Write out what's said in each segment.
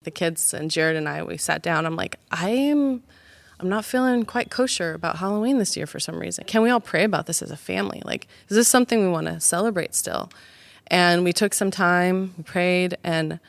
The kids and Jared and I, we sat down. I'm like, I'm not feeling quite kosher about Halloween this year for some reason. Can we all pray about this as a family? Like, is this something we want to celebrate still? And we took some time, we prayed, and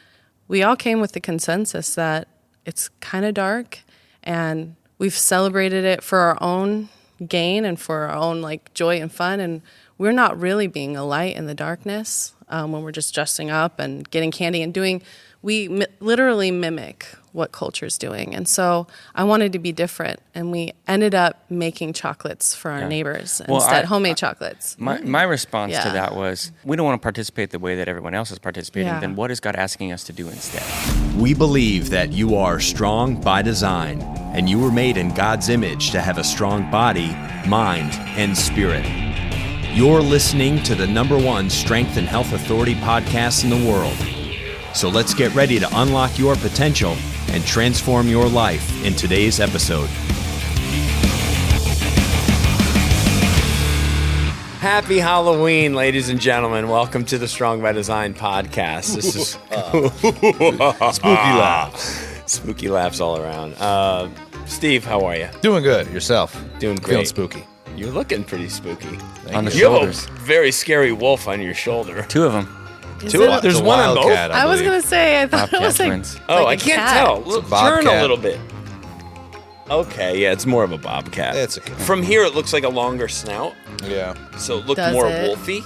we all came with the consensus that it's kind of dark, and we've celebrated it for our own gain and for our own like joy and fun, and we're not really being a light in the darkness when we're just dressing up and getting candy and doing. We literally mimic what culture's doing. And so I wanted to be different. And we ended up making chocolates for our neighbors instead, homemade chocolates. My response to that was, we don't want to participate the way that everyone else is participating. Then what is God asking us to do instead? We believe that you are strong by design, and you were made in God's image to have a strong body, mind, and spirit. You're listening to the #1 strength and health authority podcast in the world. So let's get ready to unlock your potential and transform your life in today's episode. Happy Halloween, ladies and gentlemen. Welcome to the Strong by Design podcast. This is spooky laughs. Spooky laughs all around. Steve, how are you? Doing good. Yourself? Doing great. Feeling spooky. You're looking pretty spooky. On the you shoulders. have a very scary wolf on your shoulder. 2 of them. There's one on both? I was going to say, I thought it was like, twins. Oh, like I can't cat. tell. Look, turn a little bit. Okay, yeah, it's more of a bobcat. It's okay. From here, it looks like a longer snout, Yeah. so it looked Does more it? wolfy.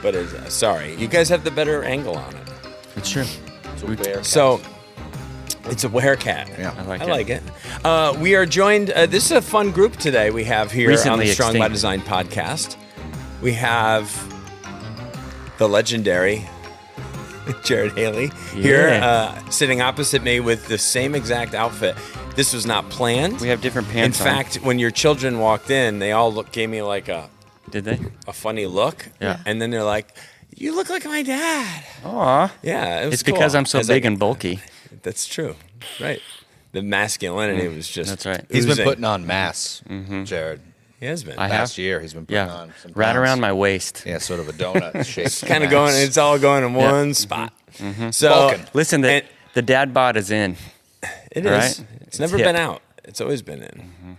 But sorry, you guys have the better angle on it. It's true. It's a bear. So it's a werecat. Yeah. I I like it. We are joined. This is a fun group today we have here on Recently the Strong by extinct. Design podcast. We have the legendary Jared Haley here, sitting opposite me with the same exact outfit. This was not planned. We have different In pants on. fact, when your children walked in, they all gave me like a Did they? funny look. Yeah. And then they're like, "You look like my dad." Aw. Yeah, it was It's because cool. I'm so As big and bulky. That's true. Right. The masculinity was just. That's right. He's been oozing. putting on mass, Jared. He has been. I have. Last year, he's been putting on some right pounds. around my waist. Yeah, sort of a donut shape. It's kind of going. It's all going in one spot. So Vulcan. Listen, the dad bod is in. it is. Right? It's never hip. been out. It's always been in.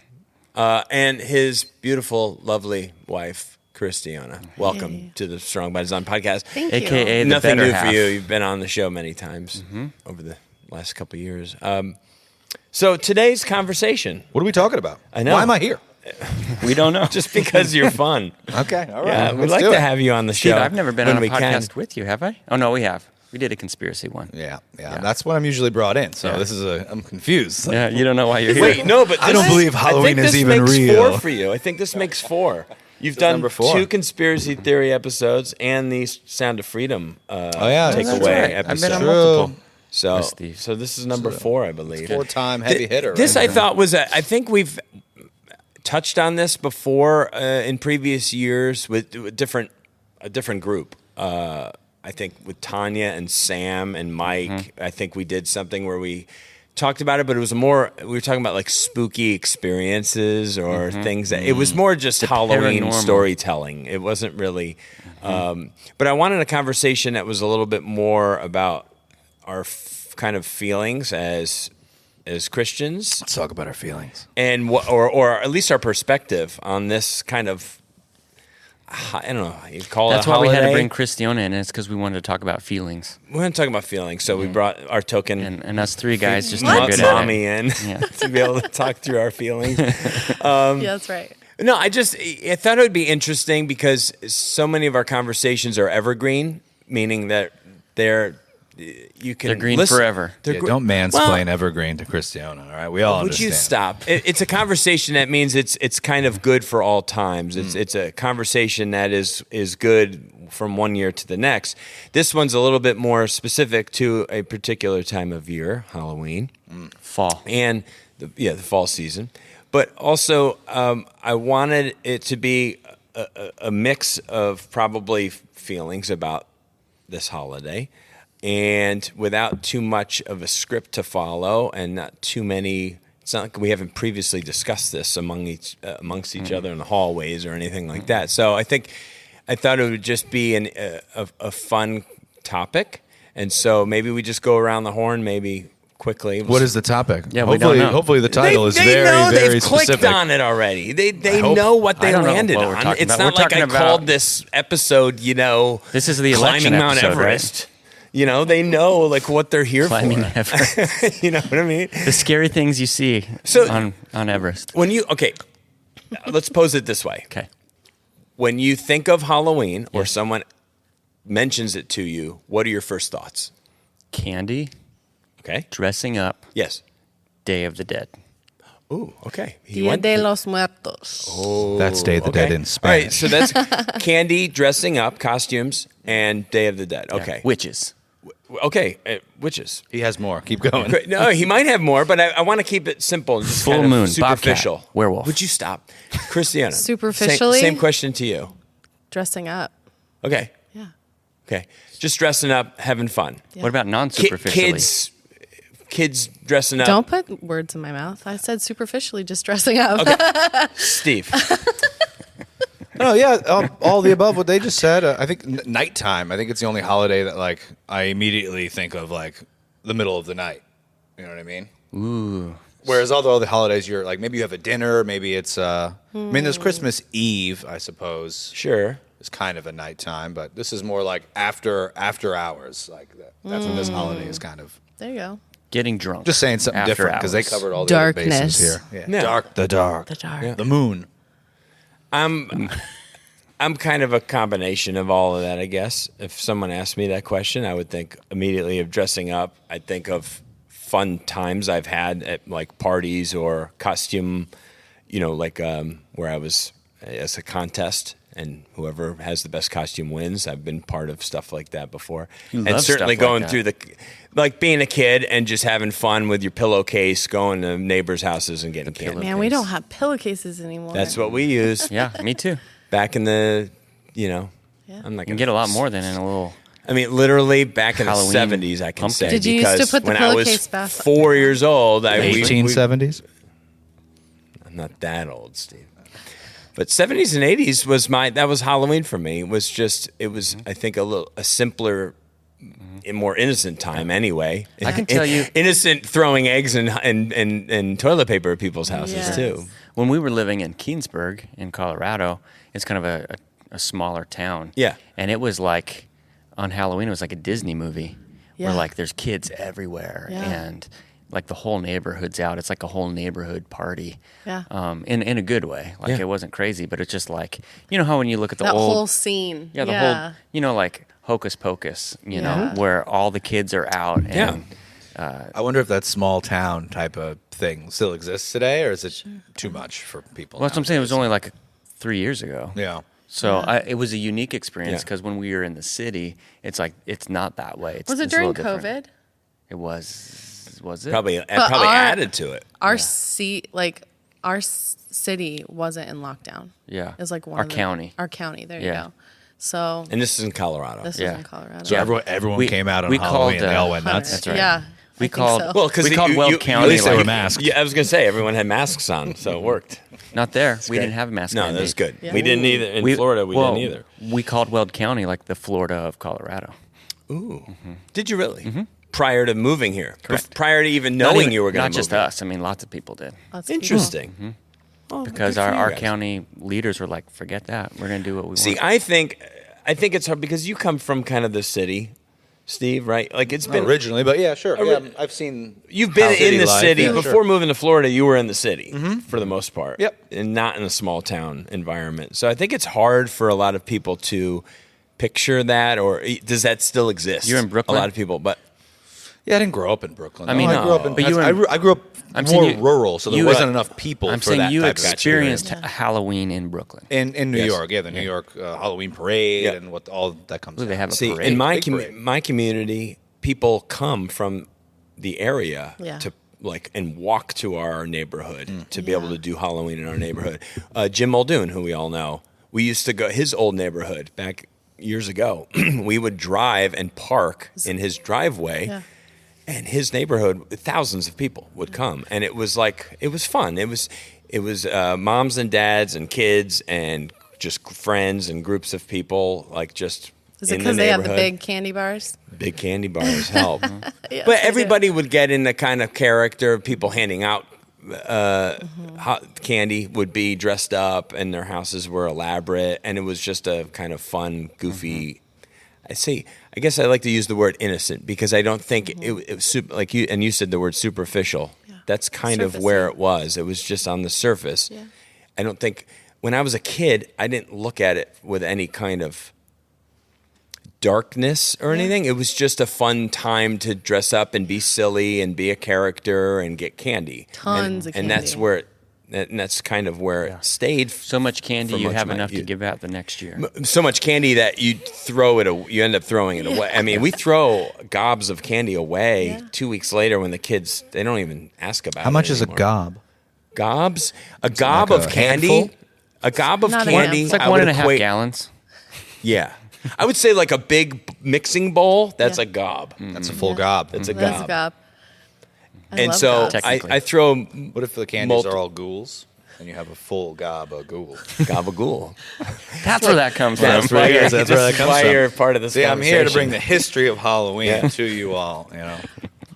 And his beautiful, lovely wife, Cairistiona. Welcome to the Strong by Design podcast. Thank you. AKA the Nothing better new half. for you. You've been on the show many times over the last couple of years. So today's conversation, What are we talking about? I know. Why am I here? We don't know. just because you're fun. Okay, all right. Yeah, we'd let's like do to it. have you on the Steve, show. I've never been when on a we can. podcast with you, have I? Oh, no, we have. We did a conspiracy one. Yeah. That's what I'm usually brought in. So this is I'm confused. Yeah, you don't know why you're here. Wait, no, but I don't believe Halloween is even makes real. 4 for you. I think this makes 4. You've done number 4. 2 conspiracy theory episodes and the Sound of Freedom yeah, takeaway that's right. episode. I've been on True. multiple. So, Yes, Steve. so this is number 4, I believe. 4-time heavy hitter. This right? I thought was I think we've touched on this before in previous years with a different group. I think with Tanya and Sam and Mike. I think we did something where we talked about it, but it was more we were talking about like spooky experiences or things that it was more just Halloween paranormal. storytelling. It wasn't really. But I wanted a conversation that was a little bit more about our kind of feelings as Christians. Let's talk about our feelings. And or at least our perspective on this kind of, I don't know, you call That's it a why we had to holiday. bring Christiona in. It's because we wanted to talk about feelings. We're going to talk about feelings, so we brought our token And us 3 guys just What? are good at mommy it. in Yeah. to be able to talk through our feelings. Yeah, that's right. No, I thought it would be interesting because so many of our conversations are evergreen, meaning that they're green listen- forever. they're Yeah, gr- don't mansplain Well, Evergreen to Christiana, all right? We all Would understand. you stop? It's a conversation that means it's kind of good for all times. It's a conversation that is good from one year to the next. This one's a little bit more specific to a particular time of year, Halloween, Fall. and the fall season. But also, I wanted it to be a mix of probably feelings about this holiday, and without too much of a script to follow, and not too many. It's not like we haven't previously discussed this amongst each other in the hallways or anything like that. So I thought it would just be a fun topic, And so maybe we just go around the horn, maybe quickly. What is the topic? Yeah, we don't know. Hopefully the title is they very, know very they've specific. clicked on it already. They know what they I don't know landed what we're on. talking It's about. not We're like I talking about- called this episode, This is the climbing election Mount episode, Everest. They know like what they're here Climbing for. Everest. You know what I mean? The scary things you see So- on Everest. Let's pose it this way. Okay. When you think of Halloween or someone mentions it to you, what are your first thoughts? Candy, Okay. dressing up, Yes. Day of the Dead. Ooh, okay. Dia de los Muertos. That's Day of the Dead in All right, Spanish. so that's candy, dressing up, costumes, and Day of the Dead. Okay. Witches. Okay, witches. He has more. Keep going. Great. No, he might have more, but I want to keep it simple and just Full kind of moon, superficial. bobcat, werewolf. Would you stop? Cairistiona. Superficially? Same question to you. Dressing up. Okay. Yeah. Okay. Just dressing up, having fun. What about non-superficially? Kids dressing up. Don't put words in my mouth. I said superficially, just dressing up. Okay. Steve. No, yeah, all the above what they just said. I think nighttime. I think it's the only holiday that like I immediately think of like the middle of the night. You know what I mean? Ooh. Whereas all the other holidays, you're like maybe you have a dinner, maybe it's. I mean, there's Christmas Eve, I suppose. Sure. It's kind of a nighttime, but this is more like after hours. Like that's when this holiday is kind of. There you go. Getting drunk. Just saying something after different because they hours. covered all the other bases Darkness. here. Yeah. Dark, the dark, The dark. the moon. I'm kind of a combination of all of that, I guess. If someone asked me that question, I would think immediately of dressing up. I'd think of fun times I've had at like parties or costume, like where I was as a contest and whoever has the best costume wins. I've been part of stuff like that before. You And love certainly stuff like going that. through like being a kid and just having fun with your pillowcase, going to neighbors' houses and getting candy. Man, we don't have pillowcases anymore. That's what we use. Yeah, me too. Back in the, Yeah. I'm not You can gonna get a lot more than in a little. I mean, literally back in Halloween the 70s, I can pumpkin. say. Did you used to because put the when I was pillowcase back- 4 years old, we- 1870s. I'm not that old, Steve. But 70s and 80s that was Halloween for me. It was, I think, a simpler, a more innocent time anyway. I can tell you- Innocent throwing eggs and toilet paper at people's houses, Yes. too. When we were living in Keensburg in Colorado, it's kind of a smaller town. Yeah. And it was like, on Halloween, it was like a Disney movie Yeah. where like there's kids everywhere Yeah. and like the whole neighborhood's out. It's like a whole neighborhood party. Yeah. In a good way. Like Yeah. it wasn't crazy, but it's just like, how when you look at the that old. whole scene. Yeah, the whole, like Hocus Pocus, Yeah. where all the kids are out. And, I wonder if that small town type of thing still exists today, or is it too much for people? Well, that's what I'm saying. It was nowadays? only like 3 years ago. Yeah. So it was a unique experience Yeah. because when we were in the city, it's like it's not that way. Was it it's a during little different. COVID? It was. Was it? Probably But added to it. Our city wasn't in lockdown. Yeah. It was like one Our of the- county. Our county. There you Yeah. go. So And this is in Colorado. this Yeah. was in Colorado. So everyone We- came out on we Halloween called, and they all went nuts. That's right. Yeah. We I think called- so. Well, because We called Weld County, At least they like- were masked. Yeah, I was going to say, everyone had masks on, so it worked. Not there. We didn't have a mask. No, mandate. that was good. Yeah. We didn't either. In Florida, we didn't either. We called Weld County like the Florida of Colorado. Ooh. Did you really? Prior to moving here? Correct. Prior to even Not knowing even- you were going to Not move just here? us. I mean, lots of people did. Lots of people. Interesting. Oh, Because good for you our guys. county leaders were like, forget that. We're going to do what we See, want. I think it's hard because you come from kind of the city, Steve, right? Like it's been originally, but yeah, sure. Yeah, I've seen. You've been city in the life. city Yeah, before sure. moving to Florida. You were in the city for the most part, Yep. and not in a small town environment. So I think it's hard for a lot of people to picture that, or does that still exist? You're in Brooklyn? A lot of people, but Yeah, I didn't grow up in Brooklyn. I mean, I grew up in. but you were in- I grew up I'm more saying you- rural, so there you- wasn't enough people. I'm for saying that you type experienced of Halloween in Brooklyn. in New Yes. York. Yeah, the New York Halloween parade Yeah. and what all that comes. Ooh, they out. have a see, parade. in my Big parade. my community, people come from the area Yeah. to and walk to our neighborhood to be able to do Halloween in our neighborhood. Jim Muldoon, who we all know, we used to go his old neighborhood back years ago. We would drive and park in his driveway. Yeah. And his neighborhood, thousands of people would come, and it was fun. It was moms and dads and kids and just friends and groups of people, like just Is it because they have the big candy bars? Big candy bars help. Yes, but everybody would get in the kind of character. People handing out hot candy would be dressed up, and their houses were elaborate, and it was just a kind of fun, goofy. I guess I like to use the word innocent because I don't think it was like you, and you said the word superficial. Yeah. That's kind of where it was. It was just on the surface. Yeah. I don't think when I was a kid, I didn't look at it with any kind of darkness or anything. It was just a fun time to dress up and be silly and be a character and get candy. Tons of candy. And that's kind of where it stayed. So much candy you have enough to give out the next year. So much candy that you end up throwing it away. I mean, we throw gobs of candy away 2 weeks later when the kids, they don't even ask about it. How much is a anymore. gob? Gobs? A gob of candy? handful? A gob of Not a candy. It's like I 1.5 equate- gallons. Yeah. I would say like a big mixing bowl. That's Yeah. a gob. That's a full gob. That's a That's gob. a gob. I And love so gobs. Technically. I throw What if the candies are all ghouls and you have a full gob of ghoul? gabagool. That's where that comes That's from. why That's where that comes why from. you're part of this. See, I'm here to bring the conversation. history of Halloween to you all. You know,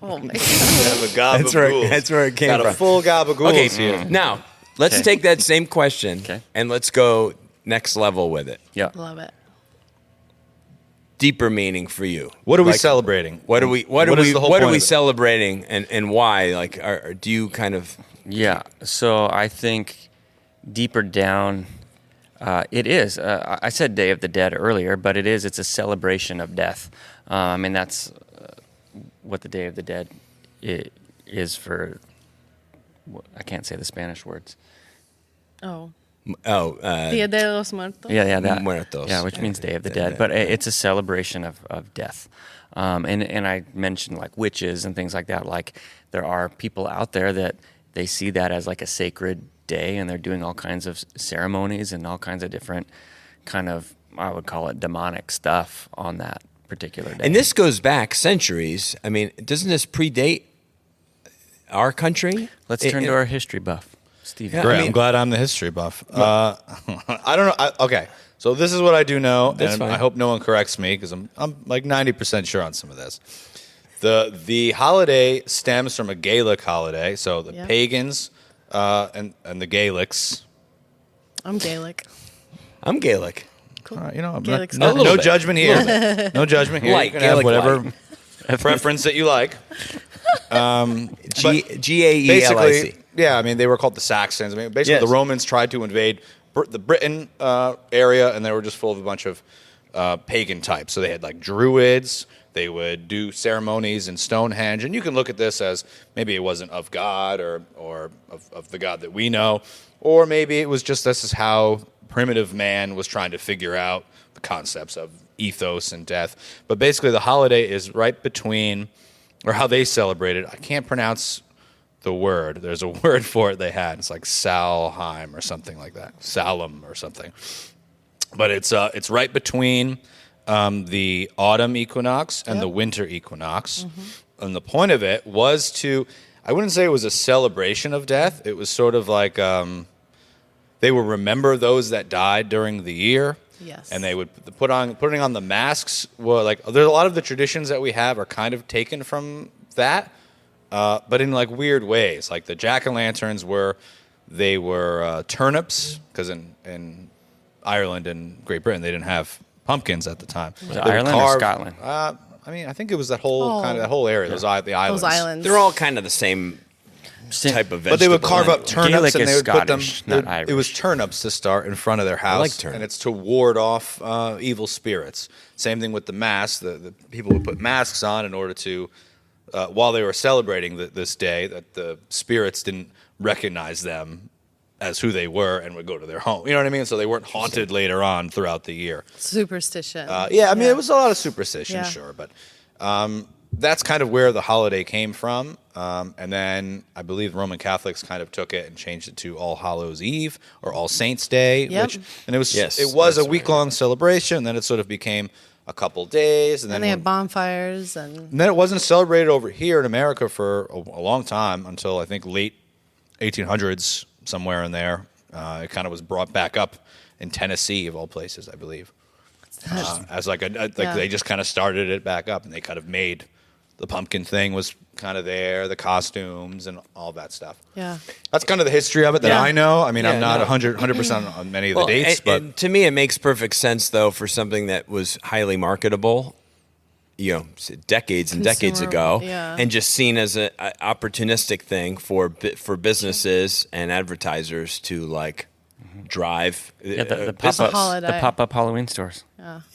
Oh my God. you have a gob That's of where- ghouls. that's where it came Got from. a full gob of ghouls Okay, here. now let's Okay. take that same question Okay. and let's go next level with it. Yeah. Love it. Deeper meaning for you. What are we Like, celebrating? What are we? What What are is we? the whole What are point we of it? celebrating and why? Like, do you kind of? Yeah. So I think deeper down, it is. I said Day of the Dead earlier, but it's a celebration of death. And that's what the Day of the Dead is for. I can't say the Spanish words. Oh. Oh, Dia de los Muertos. Yeah, that. Muertos. Yeah, which means Day of the Dead. But it's a celebration of death. And I mentioned like witches and things like that. Like there are people out there that they see that as like a sacred day, and they're doing all kinds of ceremonies and all kinds of different kind of, I would call it demonic stuff on that particular day. and this goes back centuries. I mean, doesn't this predate our country? Let's turn to our history buff, Steve. Yeah. Great. I mean- I'm glad I'm the history buff. I don't know. Okay, so this is what I do know, That's and fine. I hope no one corrects me because I'm like 90% sure on some of this. The holiday stems from a Gaelic holiday, so the Yeah. pagans and the Gaelics. I'm Gaelic. I'm Gaelic. Cool. You know, I'm Gaelic's not, good. no little bit. judgment here. No judgment here. Light, You can have Gaelic whatever preference that you like. Gaelic. Basically, yeah, I mean, they were called the Saxons. I mean, basically, Yes. the Romans tried to invade the Britain area, and they were just full of a bunch of pagan types. So they had like druids. They would do ceremonies in Stonehenge, and you can look at this as maybe it wasn't of God or of the God that we know, or maybe it was just this is how primitive man was trying to figure out the concepts of ethos and death. But basically, the holiday is right between, or how they celebrated. I can't pronounce the word. There's a word for it they had. It's like Salheim or something like that. Salem or something. But it's right between the autumn equinox and the winter equinox. And the point of it was to, I wouldn't say it was a celebration of death. It was sort of like they would remember those that died during the year. Yes. And they would putting on the masks. Well, like there's a lot of the traditions that we have are kind of taken from that, but in like weird ways. Like the jack-o'-lanterns were turnips, because in Ireland and Great Britain they didn't have pumpkins at the time. Was it Ireland or Scotland? I mean, I think it was that whole kind of that whole area. Those the islands. Those islands. They're all kind of the same type of vegetable. But they would carve up anyway. turnips Gaelic and is they would put them. Scottish, not It was Irish. turnips to start in front of their house, like turnips. and it's to ward off evil spirits. Same thing with the mask. The people would put masks on in order to, while they were celebrating this day, that the spirits didn't recognize them as who they were and would go to their home. You know what I mean? So they weren't haunted later on throughout the year. Superstition. Yeah, I mean, it was a lot of superstition, Yeah. sure, but that's kind of where the holiday came from. And then I believe Roman Catholics kind of took it and changed it to All Hallows Eve or All Saints Day, Yep. and it was Yes, it was a that's right. week-long celebration. And then it sort of became a couple days, and then and they had bonfires and it wasn't celebrated over here in America for a long time until I think late 1800s, somewhere in there. It kind of was brought back up in Tennessee, of all places, I believe. as like they just kind of started it back up, and they kind of made the pumpkin thing was kind of there, the costumes and all that stuff. Yeah. That's kind of the history of it that I know. I mean, I'm not no. 100% on many of the dates, but and to me, it makes perfect sense, though, for something that was highly marketable, decades and decades ago, and just seen as an opportunistic thing for businesses and advertisers to like drive the holiday. pop-up Halloween stores.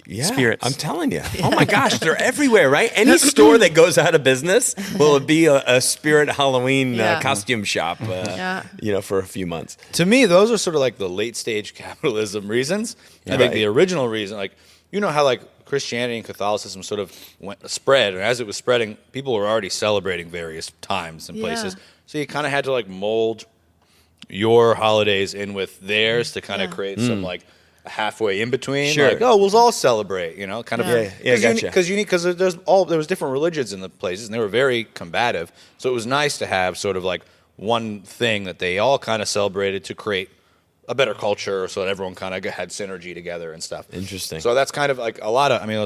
Yeah, Spirits. I'm telling you. Oh my gosh, they're everywhere, right? Any store that goes out of business will be a spirit Halloween costume shop, for a few months. to me, those are sort of like the late stage capitalism reasons. I think the original reason, like, you know how like Christianity and Catholicism sort of spread, and as it was spreading, people were already celebrating various times and places. So you kind of had to like mold your holidays in with theirs to kind of create some like halfway in between. Sure. Like, oh, we'll all celebrate, kind of. Gotcha. Because there was different religions in the places, and they were very combative. So it was nice to have sort of like one thing that they all kind of celebrated to create a better culture, so that everyone kind of had synergy together and stuff. Interesting. So that's kind of like there's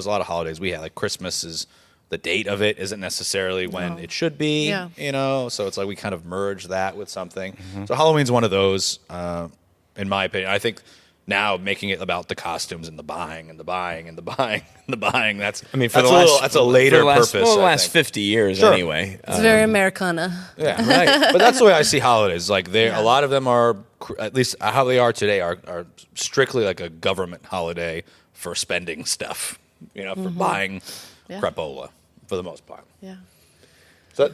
a lot of holidays we had. Like Christmas is the date of it isn't necessarily when it should be. So it's like we kind of merge that with something. So Halloween's one of those, in my opinion. I think now making it about the costumes and the buying and the buying and the buying and the buying. That's a later purpose. For the last 50 years, anyway. It's very Americana. Yeah, right. But that's the way I see holidays. Like a lot of them are, at least how they are today, are strictly like a government holiday for spending stuff. For buying crapola for the most part. Yeah. So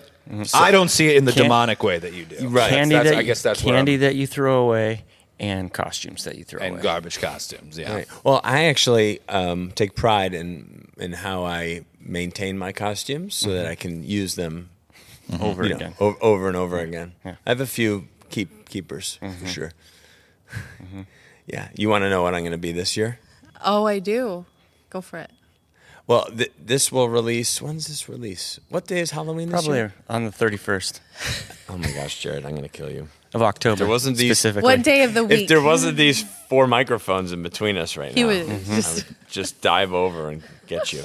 I don't see it in the demonic way that you do. Right. Candy I guess that's candy that you throw away, and costumes that you throw away. And garbage costumes, yeah. Right. Well, I actually take pride in how I maintain my costumes so that I can use them over again. Over and over again. Yeah. I have a few keepers for sure. Yeah. You want to know what I'm going to be this year? Oh, I do. Go for it. Well, this will release. When's this release? What day is Halloween this Probably year? on the 31st Oh my gosh, Jared, I'm going to kill you. of October. There wasn't these- specifically. What day of the week? If there wasn't these 4 microphones in between us right He now, would I just- would just dive over and get you.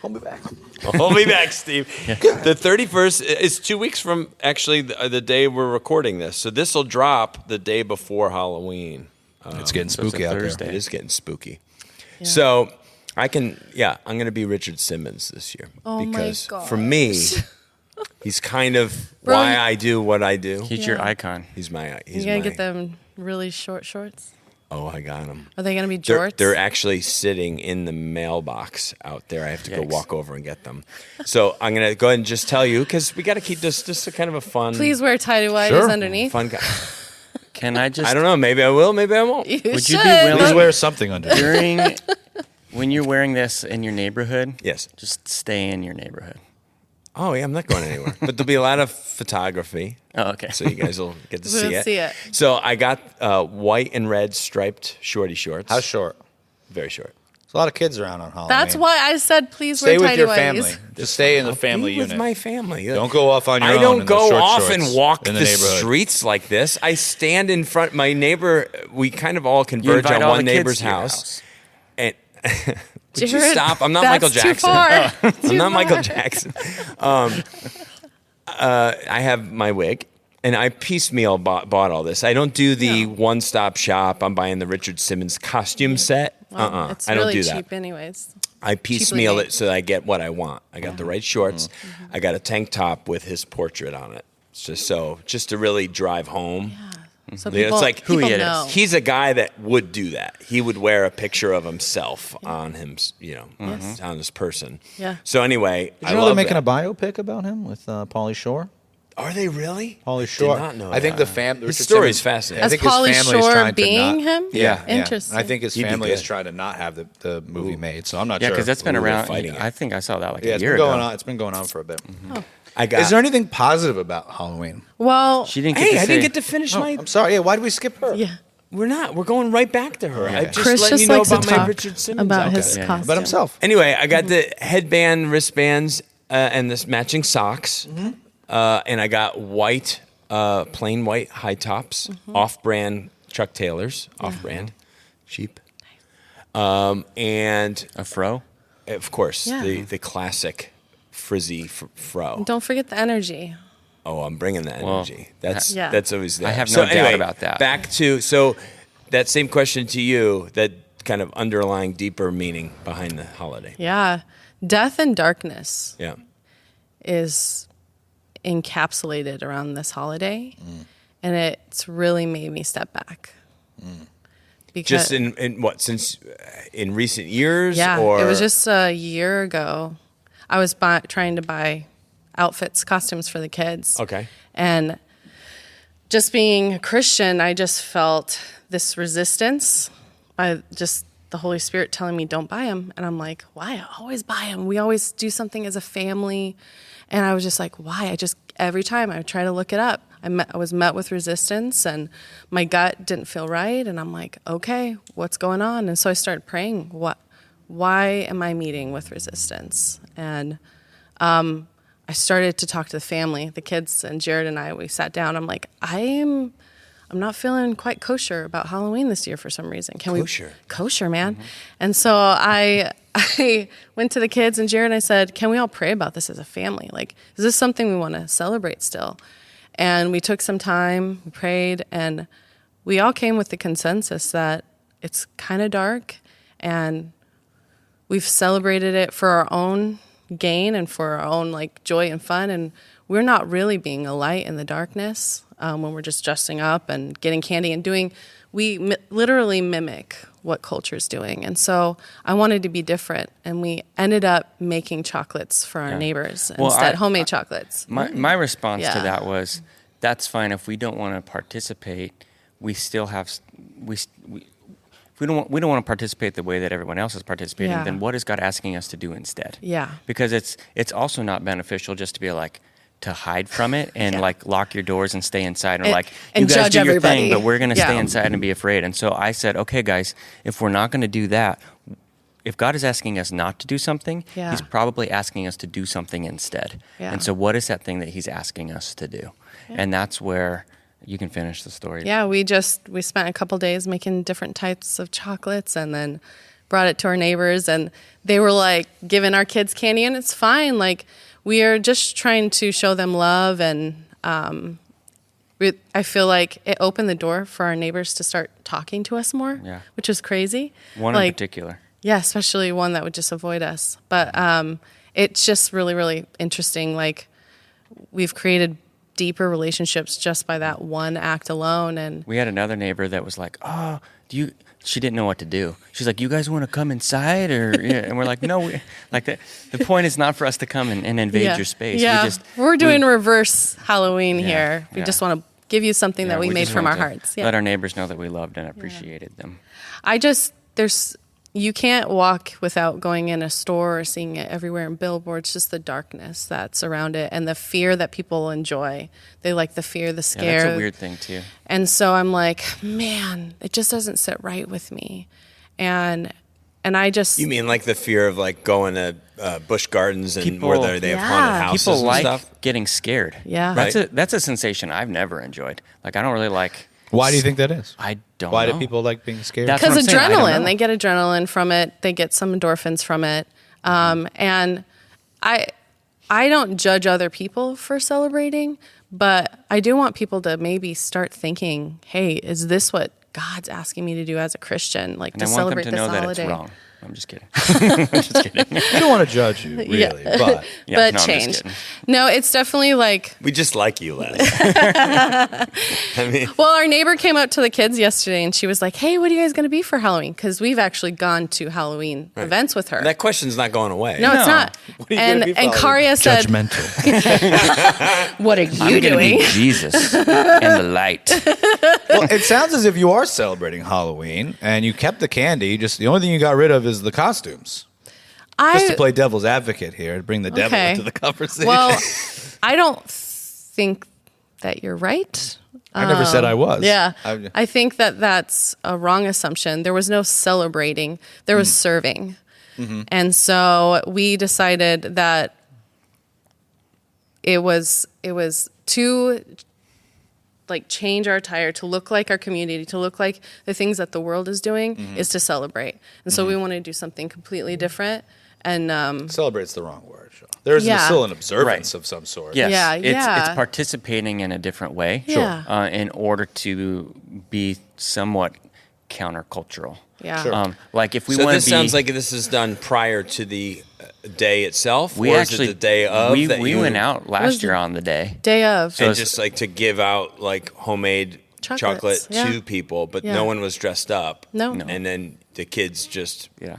Hold me back. Hold me back, Steve. The 31st is 2 weeks from actually the day we're recording this. So this will drop the day before Halloween. It's getting so it's spooky a out there. Thursday. It is getting spooky. So I'm going to be Richard Simmons this year. Oh my because gosh. for me, he's kind of Bro, why I do what I do. He's your icon. He's my. You gonna get them really short shorts? Oh, I got him. Are they gonna be They're, jorts? they're actually sitting in the mailbox out there. I have to go Yikes. walk over and get them. So I'm going to go ahead and just tell you, because we got to keep this just a kind of a fun. Please wear tidy-whities Sure. underneath. Fun guy. Can I just? I don't know. Maybe I will. Maybe I won't. You Would you should. be willing- Please wear something under it. during when you're wearing this in your neighborhood? Yes. Just stay in your neighborhood. Oh, yeah. I'm not going anywhere. But there'll be a lot of photography. Oh, okay. So you guys will get to We'll see it. see it. So I got white and red striped shorty shorts. How short? Very short. There's a lot of kids around on Halloween. That's why I said please Stay wear with your family. tidy-whities. Just stay in the family Be with unit. my family. Don't go off on your I own. don't in those go short off shorts and walk in the the neighborhood. streets like this. I stand in front. My neighbor, we kind of all You converge invite on all one the kids neighbor's to your house. And would you Jared, stop? I'm not that's Michael too Jackson. far. I'm Too not Michael far. Jackson. I have my wig, and I piecemeal bought all this. I don't do the one-stop shop. I'm buying the Richard Simmons costume set. Well, It's I don't really do that. cheap anyways. I piecemeal made. it so that I get what I want. I got the right shorts. I got a tank top with his portrait on it. It's just to really drive home. So Yeah, people, it's like people who he is. know. He's a guy that would do that. He would wear a picture of himself on him, on his person. Yeah. So anyway, Did I you know love they're making that. a biopic about him with Pauly Shore? Are they really? Pauly Shore. Did not know I think that. the family. His story is fascinating. I As think his Pauly family's Shore trying being to not, him? Yeah, Interesting. And I think his He'd be family is good. trying to not have the movie made. So I'm not Yeah, sure. because that's been Ooh, they're around. fighting it. I think I saw that like Yeah, a it's year been going ago. on. It's been going on for a bit. I got. Is there anything positive about Halloween? Well, She didn't get Hey, to I say, didn't get to finish Oh, my. I'm sorry. Yeah, why did we skip her? yeah. We're not. We're going right back to her. I just Chris letting just you know likes to about my talk Richard Simmons about outfit. his Yeah. costume. About himself. Anyway, I got the headband, wristbands, and this matching socks, and I got white, plain white high tops, off-brand Chuck Taylors, off-brand, cheap. and A fro? of course, Yeah. the classic frizzy fro. Don't forget the energy. Oh, I'm bringing the Well, energy. That's Yeah. that's always there. I have no doubt about that. Back to that same question to you. That kind of underlying deeper meaning behind the holiday. Yeah. Death and darkness Yeah. is encapsulated around this holiday. And it's really made me step back. Because, Just in what, since in recent years? yeah, or it was just a year ago. I was trying to buy outfits, costumes for the kids. Okay. And just being a Christian, I just felt this resistance by just the Holy Spirit telling me, don't buy them. And I'm like, why? I always buy them. We always do something as a family. And I was just like, why? Every time I try to look it up, I was met with resistance and my gut didn't feel right. And I'm like, okay, what's going on? And so I started praying, why am I meeting with resistance? And I started to talk to the family, the kids, and Jared and I, we sat down. I'm like, I'm not feeling quite kosher about Halloween this year for some reason. Kosher, man. Mm-hmm. And so I went to the kids and Jared and I said, can we all pray about this as a family? Like, is this something we want to celebrate still? And we took some time, we prayed, and we all came with the consensus that it's kind of dark and we've celebrated it for our own gain and for our own like joy and fun, and we're not really being a light in the darkness when we're just dressing up and getting candy and literally mimic what culture's doing. And so I wanted to be different, and we ended up making chocolates for our neighbors instead, homemade chocolates. My response to Yeah. that was, that's fine if we don't want to participate. We still have we don't want to participate the way that everyone else is participating. Yeah. Then what is God asking us to do instead? Yeah. Because it's also not beneficial just to be like to hide from it and like lock your doors and stay inside and like and you guys judge do your everybody. thing, but we're going to stay Yeah. inside and be afraid. And so I said, okay, guys, if we're not going to do that, if God is asking us not to do something, Yeah. He's probably asking us to do something instead. Yeah. And so what is that thing that He's asking us to do? And that's where you can finish the story. Yeah, we spent a couple days making different types of chocolates and then brought it to our neighbors, and they were like giving our kids candy, and it's fine. Like, we are just trying to show them love, and I feel like it opened the door for our neighbors to start talking to us more, which was crazy. One in particular. Yeah, especially one that would just avoid us. But it's just really, really interesting. Like, we've created deeper relationships just by that one act alone. And we had another neighbor that was like, she didn't know what to do. She's like, you guys want to come inside? And we're like, no, the point is not for us to come and invade your space. Yeah, we're doing reverse Halloween here. We just want to give you something that we made from our hearts. Yeah. Let our neighbors know that we loved and appreciated them. You can't walk without going in a store or seeing it everywhere in billboards, just the darkness that's around it and the fear that people enjoy. They like the fear, the scare. Yeah, that's a weird thing too. And so I'm like, man, it just doesn't sit right with me. And I just... You mean like the fear of like going to Busch Gardens and where they have haunted houses people and like stuff? Getting scared. Yeah. That's a sensation I've never enjoyed. Like, I don't really like... Why do you think that is? I don't know. Why do people like being scared? That's what Because I'm saying, I don't adrenaline. know. They get adrenaline from it. They get some endorphins from it. And I don't judge other people for celebrating, but I do want people to maybe start thinking, hey, is this what God's asking me to do as a Christian? Like, And to I want celebrate them to this know holiday. that it's wrong. I'm just kidding. Just kidding. I don't want to judge you, really, Yeah. but Yeah, But no, I'm just change. kidding. No, it's definitely like... We just like you, Les. I mean, Well, our neighbor came up to the kids yesterday and she was like, hey, what are you guys going to be for Halloween? Because we've actually gone to Halloween events with her. that question's not going away. No, it's No. not. What are you gonna be And following? Karya said, judgmental. what are I'm you going to doing? be Jesus and the light. Well, it sounds as if you are celebrating Halloween and you kept the candy. Just the only thing you got rid of is the costumes. Just to play devil's advocate here, to bring the devil Okay. into the conversation. Well, I don't think that you're right. I never said I was. Yeah. I think that that's a wrong assumption. There was no celebrating. There was serving. Mm-hmm. And so we decided that it was too like change our attire to look like our community, to look like the things that the world is doing, is to celebrate. And so we want to do something completely different. And Celebrate's the wrong word, Sean. There's still an observance of some sort. Yes. Yeah, It's participating in a different way. Yeah. In order to be somewhat countercultural. Yeah. Sure. Like if we So want this to be, sounds like this is done prior to the day itself, we or actually is it the day of? we that you, went out was last year the- on the day. day of. So and it's- just like to give out like homemade Chocolates, chocolate yeah. to people, but Yeah. no one was dressed up. No. And then the kids just Yeah.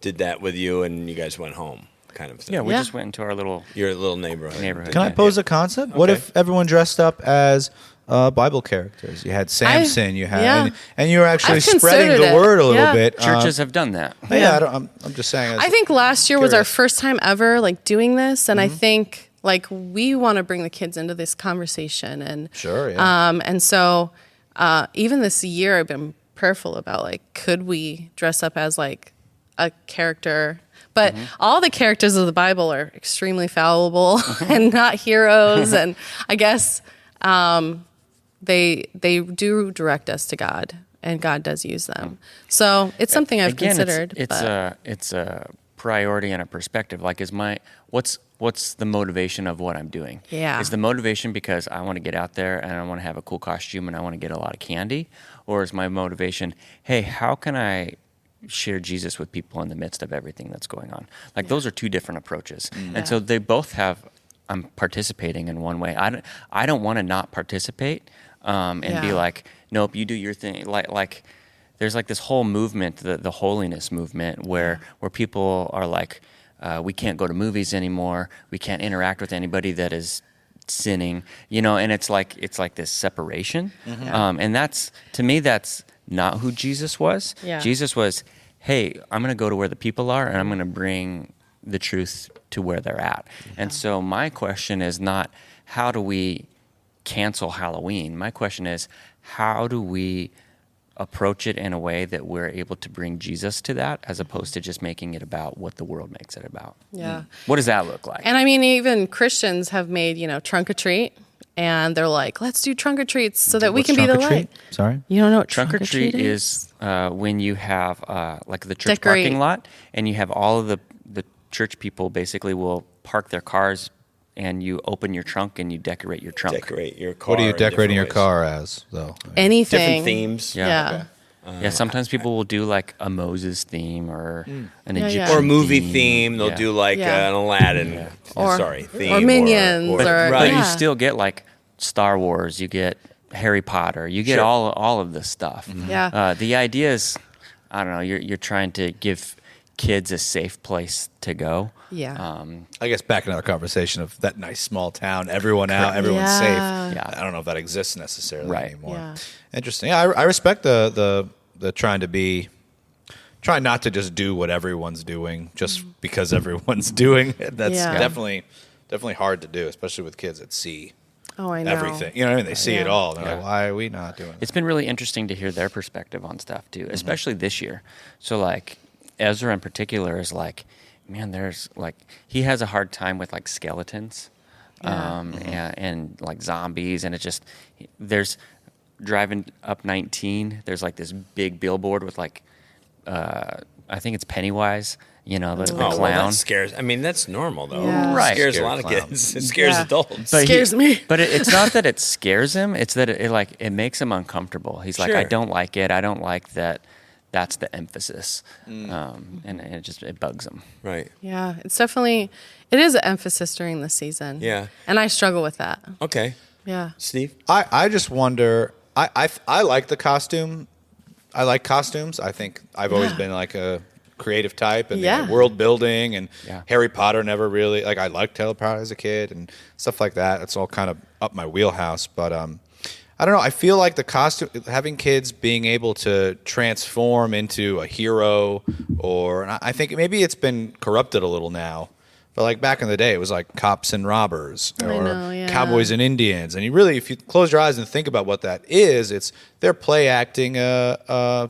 did that with you, and you guys went home, kind of thing. Yeah, we Yeah. just went into our little Your little neighborhood. Can I pose a concept? What if everyone dressed up as Bible characters? You had Samson, you had, yeah. and you were actually I've spreading considered the it. word a little Yeah. bit. churches have done that. I'm just saying. I think last year was our curious. first time ever like doing this, and I think like we want to bring the kids into this conversation, and Sure, yeah. and so even this year I've been prayerful about like could we dress up as like a character, but all the characters of the Bible are extremely fallible and not heroes, and I guess they do direct us to God, and God does use them. So it's something I've Again, considered. It's a priority and a perspective. Like, what's the motivation of what I'm doing? Yeah. Is the motivation because I want to get out there and I want to have a cool costume and I want to get a lot of candy, or is my motivation, hey, how can I share Jesus with people in the midst of everything that's going on? Like, those are two different approaches, and so they both have. I'm participating in one way. I don't want to not participate and be Yeah. like, nope, you do your thing. Like there's like this whole movement, the holiness movement, where people are like, we can't go to movies anymore. We can't interact with anybody that is sinning, and it's like this separation. And that's, to me, that's not who Jesus was. Yeah. Jesus was, hey, I'm going to go to where the people are and I'm going to bring the truth to where they're at. And so my question is not how do we cancel Halloween? My question is how do we approach it in a way that we're able to bring Jesus to that, as opposed to just making it about what the world makes it about? Yeah. What does that look like? And I mean, even Christians have made, trunk or treat, and they're like, let's do trunk or treats so that we can be the light. Sorry. You don't know what Trunk or treat is when you have like the church Decorate. parking lot, and you have all of the church people basically will park their cars, and you open your trunk and you decorate your trunk. Decorate your car. What are you in decorating your different ways. car as, though? Anything. Different themes. Yeah. Yeah. Yeah, sometimes people will do like a Moses theme or an Yeah, Egyptian yeah. Or a movie theme. They'll Yeah. do like Yeah. an Aladdin. Or- theme. or Minions, Or, or- But right. you Yeah. still get like Star Wars, you get Harry Potter, you get Sure. all of this stuff. Yeah. The idea is, I don't know, you're trying to give kids a safe place to go. Yeah. I guess back in our conversation of that nice small town, everyone out, everyone's Yeah. safe. Yeah. I don't know if that exists necessarily Right. anymore. Yeah. Interesting. Yeah, I respect the trying not to just do what everyone's doing just because everyone's doing it. That's Yeah. definitely hard to do, especially with kids that see Oh, I know. everything. You know what I mean? They see it Yeah. all. They're Yeah. like, why are we not doing it? It's been really interesting to hear their perspective on stuff too, especially this year. So like Ezra in particular is like, man, there's like, he has a hard time with like skeletons and like zombies. And it just, there's driving up 19, there's like this big billboard with like, I think it's Pennywise, the Oh, clown. well, that scares. I mean, that's normal though. Yeah. It Right. scares a Scare lot of clowns. kids. It scares Yeah. adults. But Scares me. But it's not that it scares him. It's that it makes him uncomfortable. He's like, Sure. I don't like it. I don't like that. That's the emphasis, and it bugs him. Right. Yeah. It is an emphasis during the season. Yeah. And I struggle with that. Okay. Yeah. Steve. I just wonder. I like the costume. I like costumes. I think I've always been like a creative type and Yeah. world building and Yeah. Harry Potter never really like. I liked Harry Potter as a kid and stuff like that. It's all kind of up my wheelhouse. But I don't know. I feel like the costume, having kids being able to transform into a hero, and I think maybe it's been corrupted a little now. But like back in the day, it was like cops and robbers, or know, yeah. cowboys and Indians. And you really, if you close your eyes and think about what that is, they're play acting a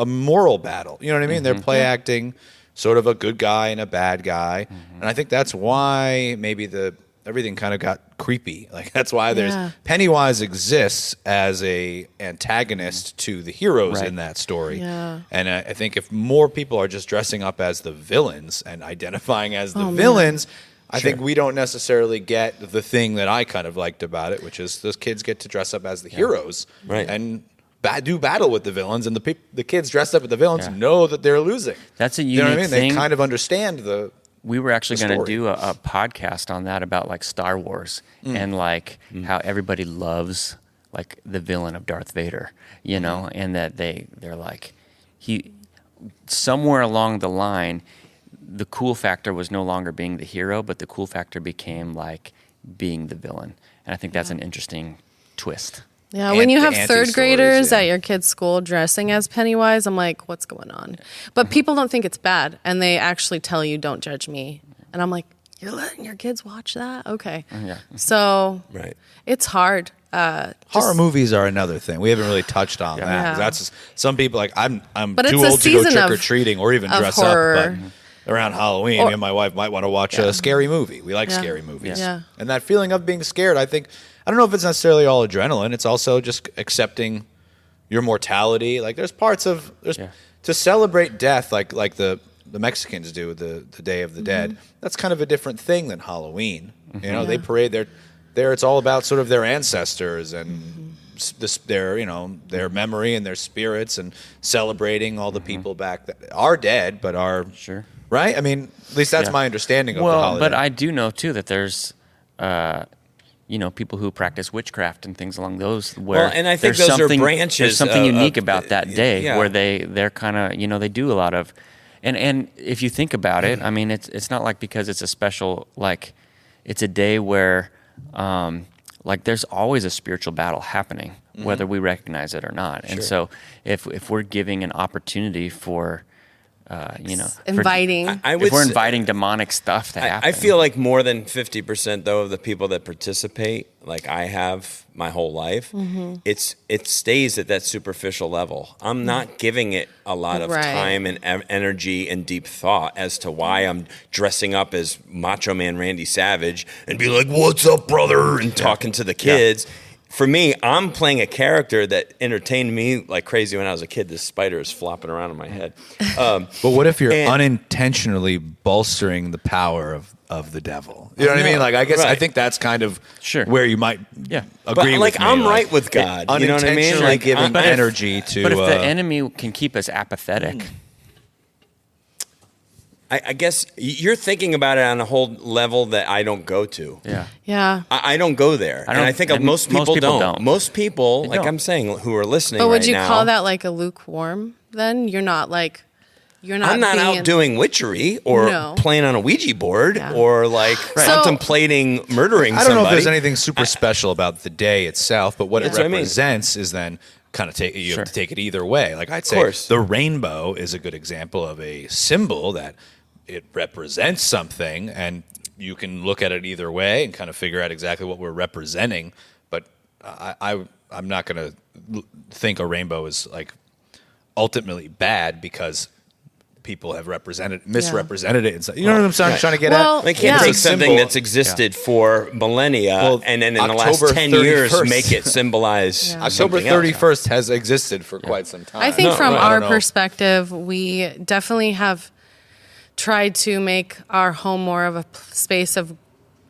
moral battle. You know what I mean? They're play acting sort of a good guy and a bad guy. And I think that's why maybe the everything kind of got creepy. Like that's why Yeah. Pennywise exists as a antagonist to the heroes Right. in that story. Yeah. And I think if more people are just dressing up as the villains and identifying as the Oh, man. villains, I think we don't necessarily get the thing that I kind of liked about it, which is those kids get to dress up as the heroes Right. and do battle with the villains, and the kids dressed up as the villains Yeah. know that they're losing. That's a You know what I unique mean? thing. They kind of understand the. We were actually the going to story. do a podcast on that about like Star Wars and like how everybody loves like the villain of Darth Vader, you know, and that they're like somewhere along the line, the cool factor was no longer being the hero, but the cool factor became like being the villain. And I think that's an interesting twist. Yeah, when you the have third anti-stories, graders yeah. at your kid's school dressing as Pennywise, I'm like, what's going on? But people don't think it's bad, and they actually tell you, don't judge me. And I'm like, you're letting your kids watch that? Okay. Yeah. So Right. it's hard. Horror movies are another thing. We haven't really touched on that. 'Cause Yeah. That's some people like I'm But too it's a old to go season trick or of- treating or even of dress horror. up. But around Halloween, Or- me and my wife might want to watch a scary movie. We like Yeah. scary movies. Yeah. And that feeling of being scared, I don't know if it's necessarily all adrenaline. It's also just accepting your mortality. Like there's Yeah. to celebrate death, like the Mexicans do the Day of the Dead. That's kind of a different thing than Halloween. You know, they parade there. It's all about sort of their ancestors and their memory and their spirits and celebrating all the people back that are dead but are Sure. right. I mean, at least that's Yeah. my understanding of the Well, holiday. but I do know too that there's, people who practice witchcraft and things along those. Where Well, and I think there's those are something- branches There's something of- unique about that day yeah. where they're kind of they do a lot of, and if you think about it, I mean it's not like because it's a special like, it's a day where like there's always a spiritual battle happening whether we recognize it or not, and so if we're giving an opportunity for Inviting. I would if we're say- inviting demonic stuff to happen. I feel like more than 50% though of the people that participate, like I have my whole life, it stays at that superficial level. I'm not giving it a lot of Right. time and energy and deep thought as to why I'm dressing up as Macho Man Randy Savage and be like, "What's up, brother?" and talking to the kids. For me, I'm playing a character that entertained me like crazy when I was a kid. This spider is flopping around in my head. But what if you're And- unintentionally bolstering the power of the devil? You know what I mean? Like, I guess I Right. think that's kind of Sure. where you might Yeah. agree But, with like, me. I'm right with God. You know what I mean? Unintentionally Like, giving but if- energy to. But if the enemy can keep us apathetic, I guess you're thinking about it on a whole level that I don't go to. yeah. Yeah. I don't go there. I And I don't- think and most people don't. Most people, They like don't. I'm saying, who are listening But would right you now, call that like a lukewarm then? You're not I'm not being out doing witchery or No. playing on a Ouija board Yeah. or like Right. contemplating murdering I don't know if somebody. there's anything super special about the day itself, but what it That's what I mean. represents is then kind of you Sure. have to take it either way. Like I'd say course. the rainbow is a good example of a symbol that it represents something, and you can look at it either way and kind of figure out exactly what we're representing. But I'm not going to think a rainbow is like ultimately bad because people have misrepresented it. And so, you know what I'm trying to get Well, at? They can't Yeah. take It's a something symbol. that's existed for millennia Well, and then in the October last 10 years 31st. make it symbolize Yeah. October something else. 31st has existed for quite some time. I think No, from right. I our don't know. perspective, we definitely have tried to make our home more of a space of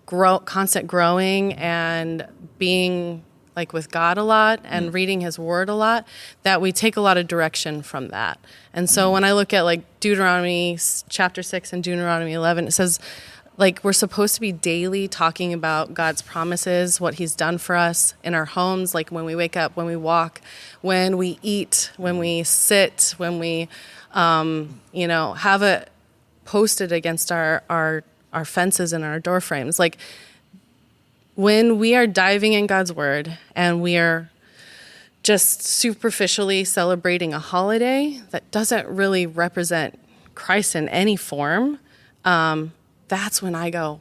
constant growing and being like with God a lot and reading his word a lot, that we take a lot of direction from that. And so when I look at like Deuteronomy chapter 6 and Deuteronomy 11, it says like we're supposed to be daily talking about God's promises, what he's done for us in our homes, like when we wake up, when we walk, when we eat, when we sit, when we have it posted against our fences and our door frames. Like when we are diving in God's word and we are just superficially celebrating a holiday that doesn't really represent Christ in any form, that's when I go,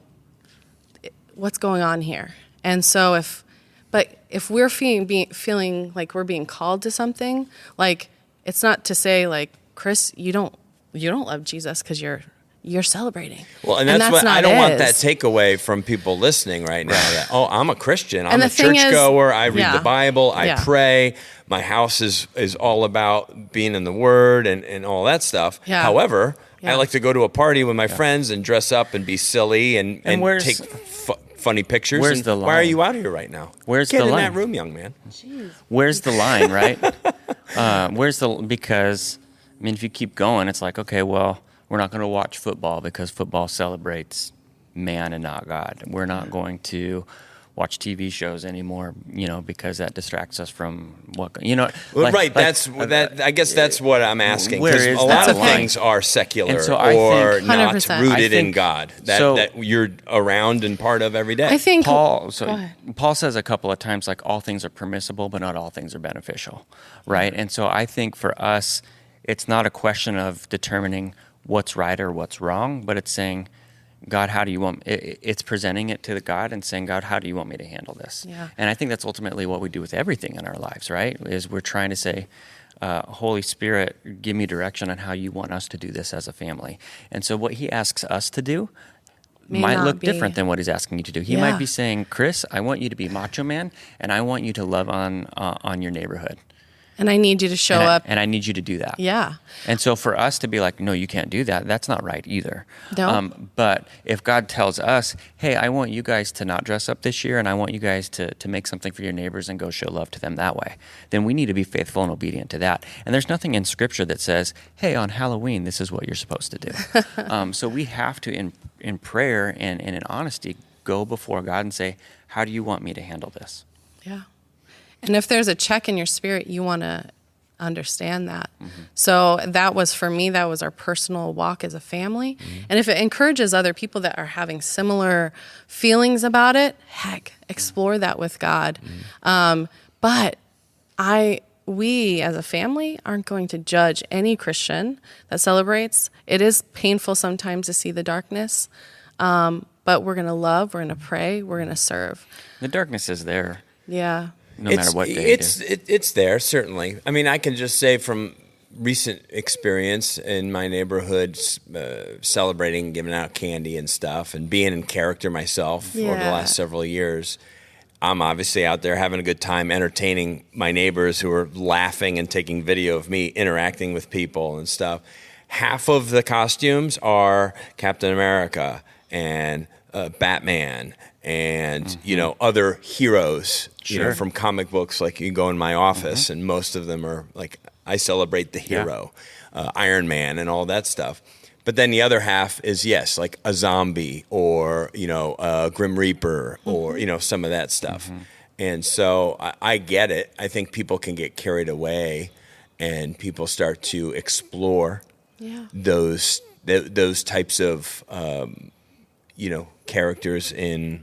what's going on here? And so if we're feeling like we're being called to something, like it's not to say like, Chris, you don't love Jesus because you're you're celebrating. Well, and that's what I don't want that is. takeaway from people listening right now. That, oh, I'm a Christian. I'm the a thing is- churchgoer. I read yeah. the Bible. I Yeah. pray. My house is all about being in the Word and all that stuff. Yeah. However, I Yeah. like to go to a party with my friends and dress up and be silly and where's- take funny pictures. where's And the why are line? you out here right now? Where's Get the in line? that room, young man. Where's the line, right? Because, I mean, if you keep going, it's like, okay, well, we're not going to watch football because football celebrates man and not God. We're not going to watch TV shows anymore, because that distracts us from what, Well, right. That's that. I guess that's what I'm asking. Where Because is a that lot of line? things are secular And so I or think- not 100%. rooted I in think- God so- that you're around and part of every day. I think Paul Go ahead. Paul says a couple of times, like, all things are permissible, but not all things are beneficial, right? And so I think for us, it's not a question of determining what's right or what's wrong, but it's saying, God, how do you want? It's presenting it to God and saying, God, how do you want me to handle this? Yeah. And I think that's ultimately what we do with everything in our lives, right? Is we're trying to say, Holy Spirit, give me direction on how you want us to do this as a family. And so what He asks us to do May might not look be. different than what He's asking you to do. He Yeah. might be saying, Chris, I want you to be macho man, and I want you to love on your neighborhood. And I need you to show and up. and I need you to do that. Yeah. And so for us to be like, no, you can't do that, that's not right either. No. But if God tells us, hey, I want you guys to not dress up this year, and I want you guys to make something for your neighbors and go show love to them that way, then we need to be faithful and obedient to that. And there's nothing in Scripture that says, hey, on Halloween, this is what you're supposed to do. So we have to, in prayer and in honesty, go before God and say, how do you want me to handle this? Yeah. And if there's a check in your spirit, you want to understand that. So that was, for me, that was our personal walk as a family. And if it encourages other people that are having similar feelings about it, heck, explore that with God. But we as a family aren't going to judge any Christian that celebrates. It is painful sometimes to see the darkness, but we're going to love, we're going to pray, we're going to serve. The darkness is there, Yeah. no matter what day it is. It's there, certainly. I mean, I can just say from recent experience in my neighborhood, celebrating, giving out candy and stuff, and being in character myself over the Yeah. last several years. I'm obviously out there having a good time entertaining my neighbors who are laughing and taking video of me interacting with people and stuff. Half of the costumes are Captain America and Batman and, other heroes, Sure. from comic books. Like you go in my office and most of them are like, I celebrate the hero, Iron Man and all that stuff. But then the other half is, yes, like a zombie or, a Grim Reaper or, some of that stuff. And so I get it. I think people can get carried away and people start to explore those types of, characters and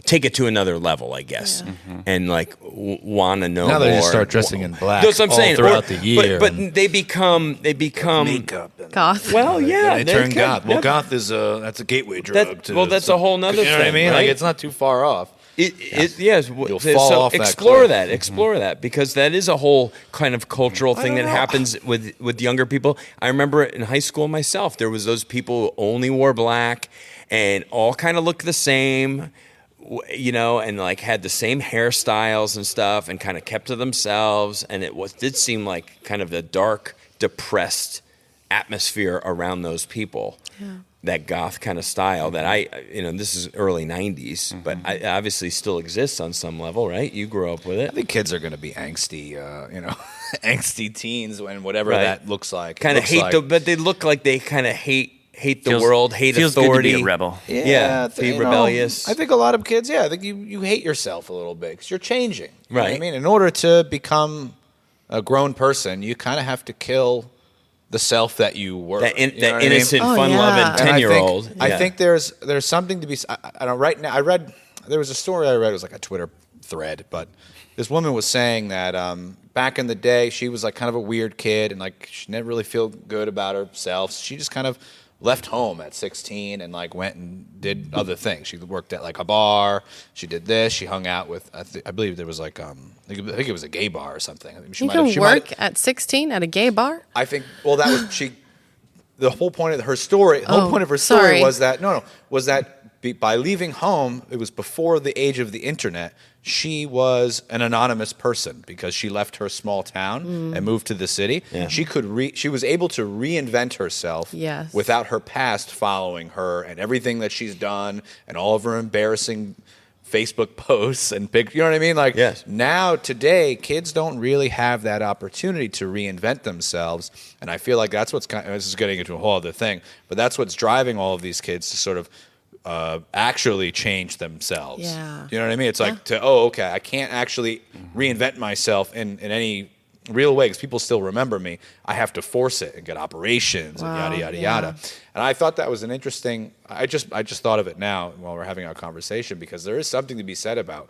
take it to another level, I guess, and like want to know Now more. they just start dressing in black That's what I'm all saying. throughout the year. But and they become makeup. And, Goth. well, yeah. they turn goth. Well, yeah. goth is that's a gateway drug. That's a whole nother You know what I thing, mean? right? Like it's not too far off. Yes. You'll So fall off that explore cliff. that. Explore that because that is a whole kind of cultural thing that happens with younger people. I remember in high school myself, there was those people who only wore black and all kind of looked the same, and like had the same hairstyles and stuff, and kind of kept to themselves. And it did seem like kind of the dark, depressed atmosphere around those people. Yeah. That goth kind of style that this is early 90s, but I obviously still exists on some level, right? You grew up with it. I think kids are going to be angsty, angsty teens when whatever Right. that looks like. Kind of Looks hate like- but they look like they kind of hate the world, hate feels authority. Good to be a rebel. Yeah, be rebellious. I think a lot of kids, I think you hate yourself a little bit because you're changing. You know what I Right. mean, in order to become a grown person, you kind of have to kill the self that you were. That You know what I mean? innocent, Oh, fun-loving yeah. And 10-year-old. I think there's something to be. I don't. Right now, there was a story I read. It was like a Twitter thread, but this woman was saying that back in the day, she was like kind of a weird kid, and like she didn't really feel good about herself. So she just kind of left home at 16 and like went and did other things. She worked at like a bar. She did this. She hung out with. I believe there was like I think it was a gay bar or something. You can work at 16 at a gay bar? I think. Well, that was she. the whole point of her story, Sorry. was that by leaving home, it was before the age of the internet. She was an anonymous person because she left her small town and moved to the city. Yeah. She was able to reinvent herself Yes. without her past following her and everything that she's done and all of her embarrassing Facebook posts and you know what I mean? Like Yes. now today, kids don't really have that opportunity to reinvent themselves, and I feel like that's what's this is getting into a whole other thing, but that's what's driving all of these kids to sort of actually change themselves. Yeah. You know what I mean? It's like okay, I can't actually reinvent myself in any real way because people still remember me. I have to force it and get operations and yada yada yada. And I thought that was an interesting. I just thought of it now while we're having our conversation because there is something to be said about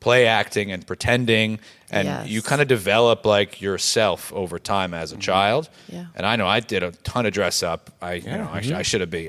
play acting and pretending, and you kind of develop like yourself over time as a child. Yeah. And I know I did a ton of dress up. I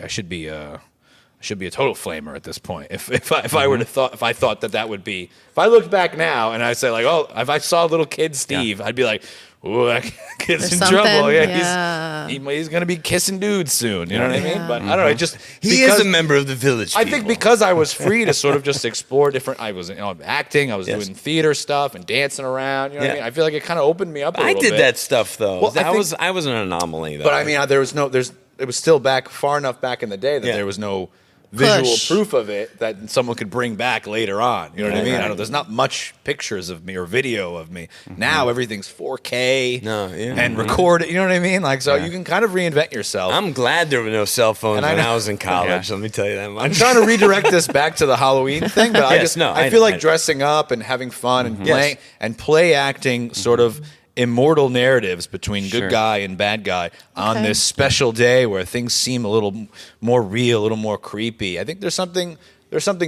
should be a total flamer at this point. If I thought that would be, if I looked back now and I say like, oh, if I saw little kid Steve, I'd be like, ooh, that kid's There's in trouble. something, Yeah, he's gonna be kissing dudes soon. You know what I mean? But I don't know. It just He is a member of the village. I think because I was free to sort of just explore different. I was acting. I was doing theater stuff and dancing around. You know what I mean? I feel like it kind of opened me up a little bit. I did that stuff though. Well, I was an anomaly though. But I mean, it was still far enough back in the day that there was no visual proof of it that someone could bring back later on. You know what I mean? I don't know. There's not much pictures of me or video of me. Now everything's 4K and recorded. You know what I mean? Like, so you can kind of reinvent yourself. I'm glad there were no cell phones when I was in college. Yeah. Let me tell you that much. I'm trying to redirect this back to the Halloween thing, but I feel like dressing up and having fun and playing and play acting sort of immortal narratives between good guy and bad guy on this special day where things seem a little more real, a little more creepy. I think there's something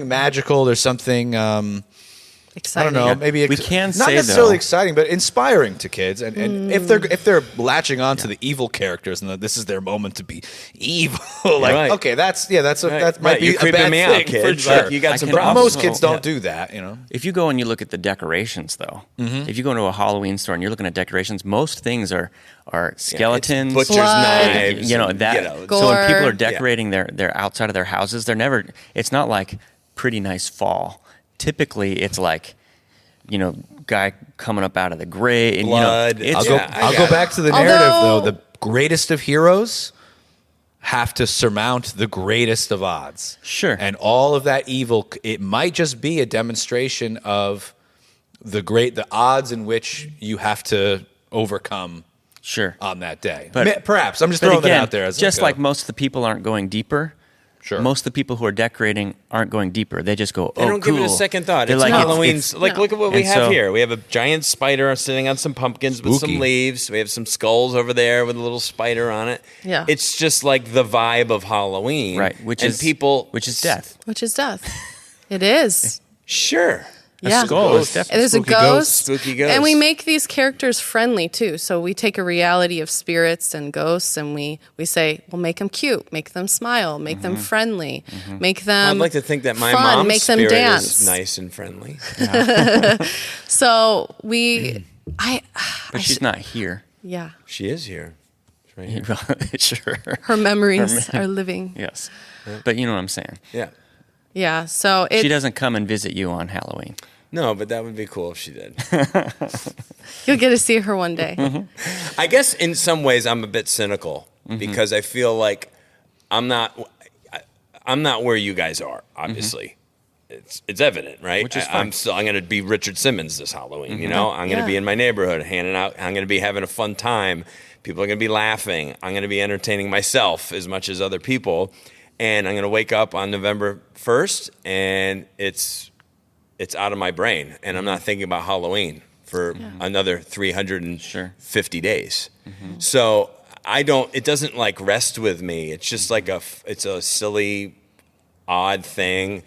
magical. There's something Exciting. I don't know. Maybe We can not say, necessarily though- exciting, but inspiring to kids. And if they're latching on to the evil characters and that this is their moment to be evil, like okay, that might be You're a creeping bad me thing out, kid. for sure. You got some can But problems. most kids don't do that, you know. If you go and you look at the decorations, though, if you go into a Halloween store and you're looking at decorations, most things are skeletons, butcher's Blood. knives, you know and, that. Gore. So when people are decorating their outside of their houses, they're never. It's not like pretty nice fall. Typically, it's like, guy coming up out of the grave. And, Blood. it's, I'll go back to the narrative though. The greatest of heroes have to surmount the greatest of odds. Sure. And all of that evil, it might just be a demonstration of the odds in which you have to overcome sure. on that day. But- Perhaps. I'm just But throwing again, that out there as just a- like most of the people aren't going deeper. Sure. Most of the people who are decorating aren't going deeper. They just go, They don't cool. give it a second thought. They're It's like, Halloween's. Look at what we And have so- here. We have a giant spider sitting on some pumpkins with Spooky. some leaves. We have some skulls over there with a little spider on it. Yeah. It's just like the vibe of Halloween. right, which is death. Which is death. It is. Sure. Yeah. skull is definitely There's a spooky ghost. Spooky ghost. And we make these characters friendly too. So we take a reality of spirits and ghosts and we say, well, make them cute, make them smile, make them friendly, make them I'd like to think that my fun, mom's make them spirit dance. is nice and friendly. So we, But she's not here. yeah, She is here. She's right here. Sure. her memories are living. Yes. But you know what I'm saying. Yeah. Yeah. So She doesn't come and visit you on Halloween. No, but that would be cool if she did. you'll get to see her one day. I guess in some ways I'm a bit cynical because I feel like I'm not where you guys are. Obviously, it's evident, right? Which is fine. I'm going to be Richard Simmons this Halloween. You know, I'm going to be in my neighborhood handing out. I'm going to be having a fun time. People are going to be laughing. I'm going to be entertaining myself as much as other people, and I'm going to wake up on November 1st and it's out of my brain, and I'm not thinking about Halloween for another 350 days. So it doesn't like rest with me. It's just like it's a silly, odd thing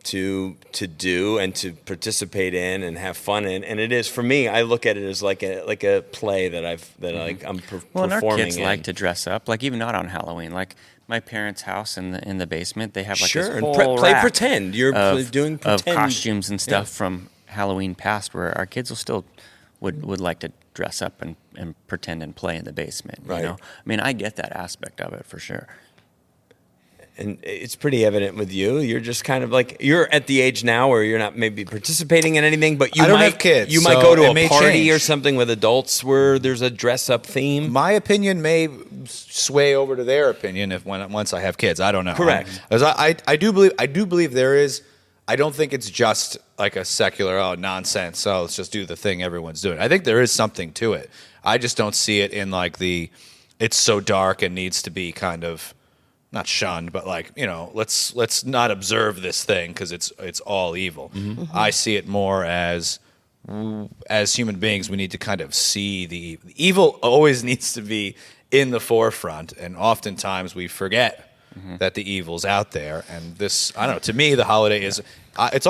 to do and to participate in and have fun in. And it is, for me, I look at it as like a play that I'm Well, and our performing kids in. like to dress up, like even not on Halloween. Like my parents' house in the basement, they have like Sure, this and whole play rack pretend. You're doing of pretend. costumes and stuff from Halloween past, where our kids will still would like to dress up and pretend and play in the basement. Right. You know, I mean, I get that aspect of it for sure. And it's pretty evident with you. You're just kind of like, you're at the age now where you're not maybe participating in anything, but you I don't might have kids, You might so go to it a may party change. or something with adults where there's a dress up theme. My opinion may sway over to their opinion once I have kids. I don't know. Correct. As I do believe there is. I don't think it's just like a secular nonsense. Oh, let's just do the thing everyone's doing. I think there is something to it. I just don't see it in like it's so dark and needs to be kind of not shunned, but like, you know, let's not observe this thing because it's all evil. I see it more as human beings, we need to kind of see the evil always needs to be in the forefront, and oftentimes we forget that the evil's out there. And this, I don't know. To me, the holiday is. It's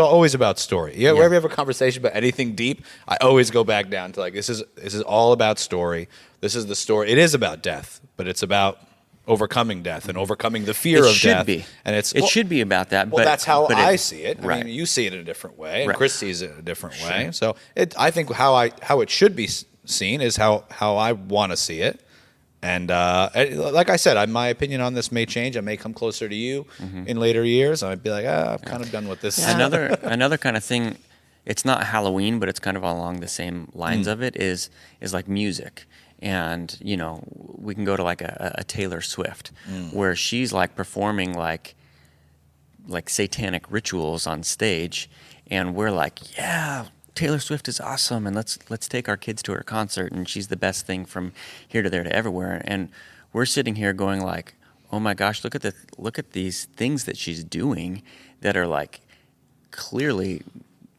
always about story. Yeah, whenever you have a conversation about anything deep, I always go back down to like this is all about story. This is the story. It is about death, but it's about overcoming death and overcoming the fear of death. Be. And it should be about that. Well, but that's how I it, see it. Right. I mean, you see it in a different way, and Right. Chris sees it in a different way. So I think how it should be seen is how I want to see it. And like I said, my opinion on this may change. I may come closer to you in later years. I'd be like, I'm kind of done with this. Yeah. Another kind of thing. It's not Halloween, but it's kind of along the same lines of it. Is like music, and you know, we can go to like a Taylor Swift, where she's like performing like satanic rituals on stage, and we're like, yeah, Taylor Swift is awesome, and let's take our kids to her concert, and she's the best thing from here to there to everywhere. And we're sitting here going like, oh my gosh, look at these things that she's doing that are like clearly.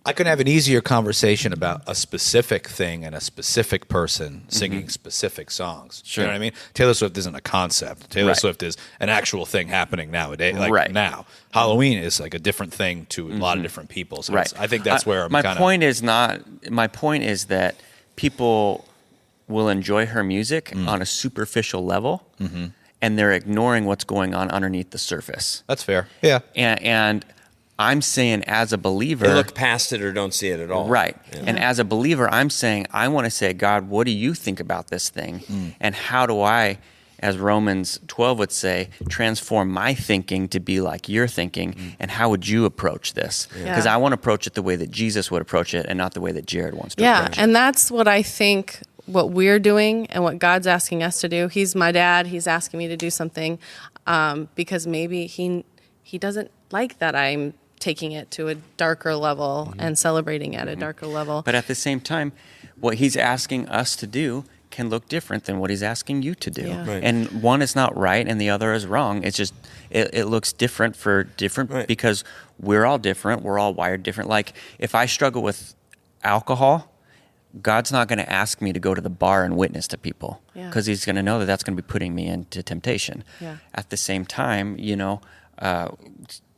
I could have an easier conversation about a specific thing and a specific person singing specific songs. Sure. You know what I mean? Taylor Swift isn't a concept. Taylor Right. Swift is an actual thing happening nowadays. Like Right. now, Halloween is like a different thing to a lot of different people. So Right. I think that's where I'm my kind of. point is not. My point is that people will enjoy her music on a superficial level, and they're ignoring what's going on underneath the surface. That's fair. Yeah. And I'm saying, as a believer, They look past it or don't see it at all. right? Yeah. And as a believer, I'm saying I want to say, God, what do you think about this thing, and how do I, as Romans 12 would say, transform my thinking to be like your thinking, and how would you approach this? Because I want to approach it the way that Jesus would approach it, and not the way that Jared wants to approach it. And that's what I think what we're doing and what God's asking us to do. He's my dad. He's asking me to do something because maybe he doesn't like that I'm taking it to a darker level and celebrating at a darker level. But at the same time, what he's asking us to do can look different than what he's asking you to do. Yeah. Right. And one is not right and the other is wrong. It's just, it looks different for different, Right. because we're all different. We're all wired different. Like if I struggle with alcohol, God's not going to ask me to go to the bar and witness to people, Yeah. because he's going to know that that's going to be putting me into temptation. Yeah. At the same time, you know,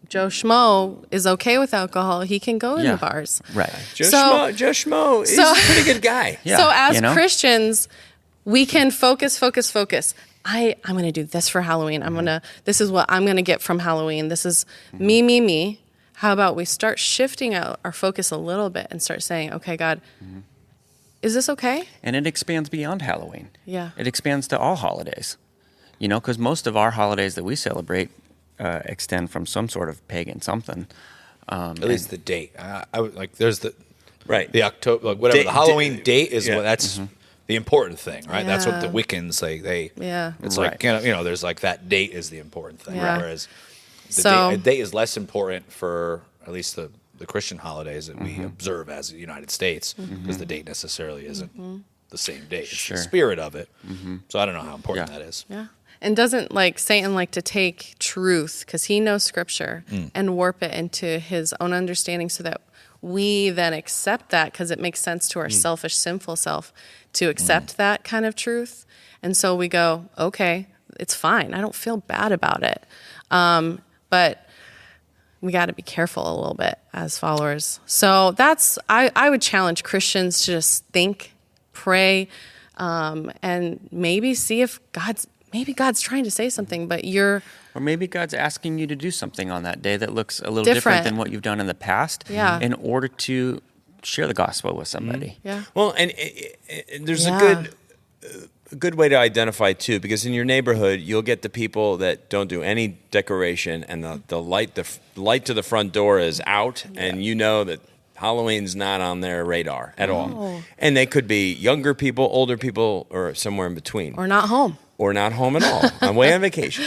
Joe Schmo is okay with alcohol. He can go in Yeah. the bars. right. Joe So- Schmo, he's so- a pretty good guy. Yeah, So as you know? Christians, we can focus. I'm going to do this for Halloween. This is what I'm going to get from Halloween. This is me. How about we start shifting out our focus a little bit and start saying, okay, God, is this okay? And it expands beyond Halloween. Yeah. It expands to all holidays. You know, because most of our holidays that we celebrate extend from some sort of pagan something. At least the date. I would like. There's the Right. the October, like whatever Date- the Halloween date- date is. yeah. That's the important thing, right? That's what the Yeah. Wiccans they. Yeah. It's Right. like there's like that date is the important thing, Yeah. whereas the So- date is less important for at least the Christian holidays that we observe as the United States, because the date necessarily isn't the same date. It's Sure. the spirit of it. So I don't know how important Yeah. that is. Yeah. And doesn't Satan like to take truth, because he knows scripture, and warp it into his own understanding so that we then accept that because it makes sense to our selfish, sinful self to accept that kind of truth. And so we go, okay, it's fine. I don't feel bad about it. But we got to be careful a little bit as followers. So I would challenge Christians to just think, pray, and maybe see if God's trying to say something, but Or maybe God's asking you to do something on that day that looks a little different Different. than what you've done in the past. Yeah. In order to share the gospel with somebody. Yeah. Well, and there's Yeah. a good way to identify too, because in your neighborhood you'll get the people that don't do any decoration, and the light to the front door is out, and you know that Halloween's not on their radar at all. And they could be younger people, older people, or somewhere in between. Or not home. Or not home at all. I'm away on vacation.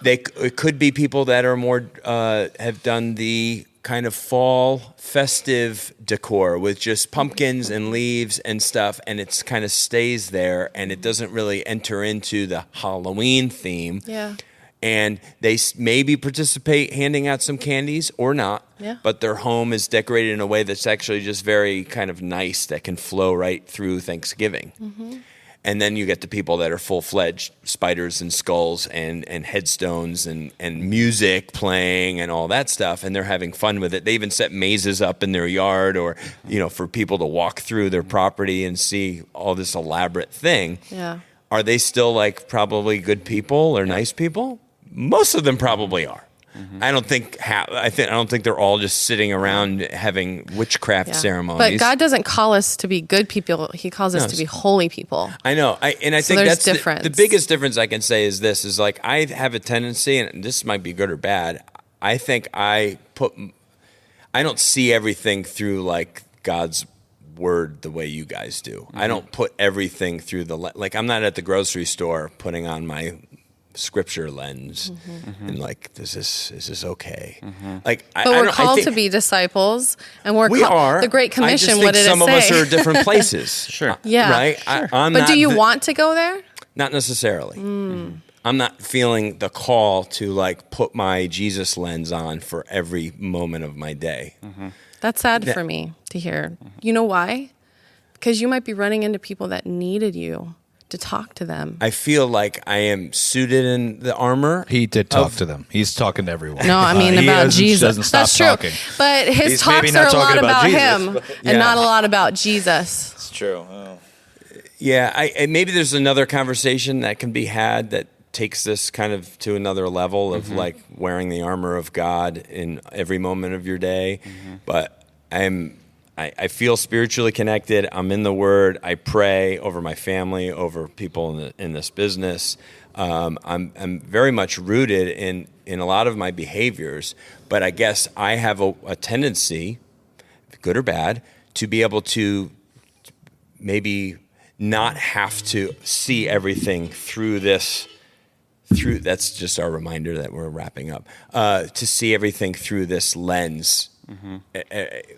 It could be people that are more have done the kind of fall festive decor with just pumpkins and leaves and stuff, and it's kind of stays there, and it doesn't really enter into the Halloween theme. Yeah. And they maybe participate handing out some candies or not, but their home is decorated in a way that's actually just very kind of nice, that can flow right through Thanksgiving. And then you get the people that are full-fledged spiders and skulls and headstones and music playing and all that stuff, and they're having fun with it. They even set mazes up in their yard, or for people to walk through their property and see all this elaborate thing. Yeah. Are they still like probably good people or nice people? Most of them probably are. I don't think they're all just sitting around having witchcraft ceremonies. But God doesn't call us to be good people. He calls us to be holy people. I know. I think there's that's difference. The biggest difference I can say is this, is like I have a tendency, and this might be good or bad, I think I don't see everything through like God's word the way you guys do. I don't put everything through like I'm not at the grocery store putting on my scripture lens and like, is this okay? Like, But we're called to be disciples, and we are. The Great Commission, what did it say? Some of us are at different places. Sure. Yeah. Right? Sure. But do you want to go there? Not necessarily. I'm not feeling the call to like put my Jesus lens on for every moment of my day. That's sad for me to hear. You know why? Because you might be running into people that needed you to talk to them. I feel like I am suited in the armor. He did talk to them. He's talking to everyone. No, I mean about Jesus. Doesn't stop That's true. talking. But his He's talks maybe not are a lot talking about him Jesus, and not a lot about Jesus. It's true. Oh. Yeah, and maybe there's another conversation that can be had that takes this kind of to another level of like wearing the armor of God in every moment of your day. But I feel spiritually connected. I'm in the Word. I pray over my family, over people in this business. I'm very much rooted in a lot of my behaviors, but I guess I have a tendency, good or bad, to be able to maybe not have to see everything through this. That's just our reminder that we're wrapping up. To see everything through this lens.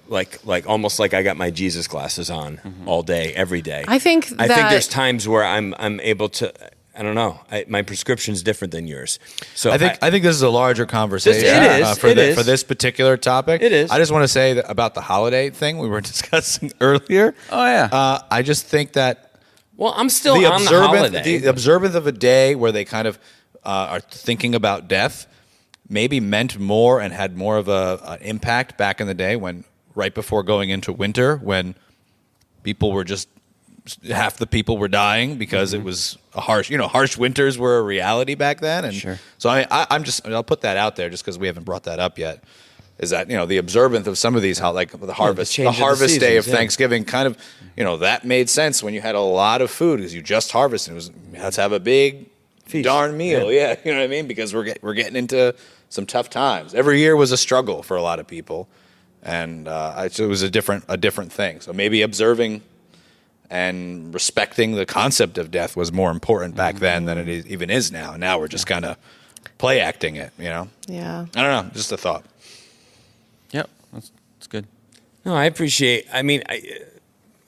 Like almost like I got my Jesus glasses on all day, every day. I think there's times where I'm able to. I don't know. My prescription's different than yours. So I think this is a larger conversation. It is. For this particular topic. It is. I just want to say that about the holiday thing we were discussing earlier. Oh yeah. I just think that. Well, I'm still on the holiday. The observance of a day where they kind of are thinking about death maybe meant more and had more of an impact back in the day, when right before going into winter, when people were just half the people were dying because it was a harsh winters were a reality back then. And so I'll put that out there just because we haven't brought that up yet. Is that the observance of some of these, how like the harvest, the harvest day of Thanksgiving, kind of that made sense when you had a lot of food because you just harvested. Let's have a big feast. Darn meal, yeah, you know what I mean? Because we're getting into some tough times. Every year was a struggle for a lot of people, and it was a different thing. So maybe observing and respecting the concept of death was more important back then than it even is now. Now we're just kind of play acting it, Yeah. I don't know, just a thought. Yep, that's good. No, I appreciate. I mean,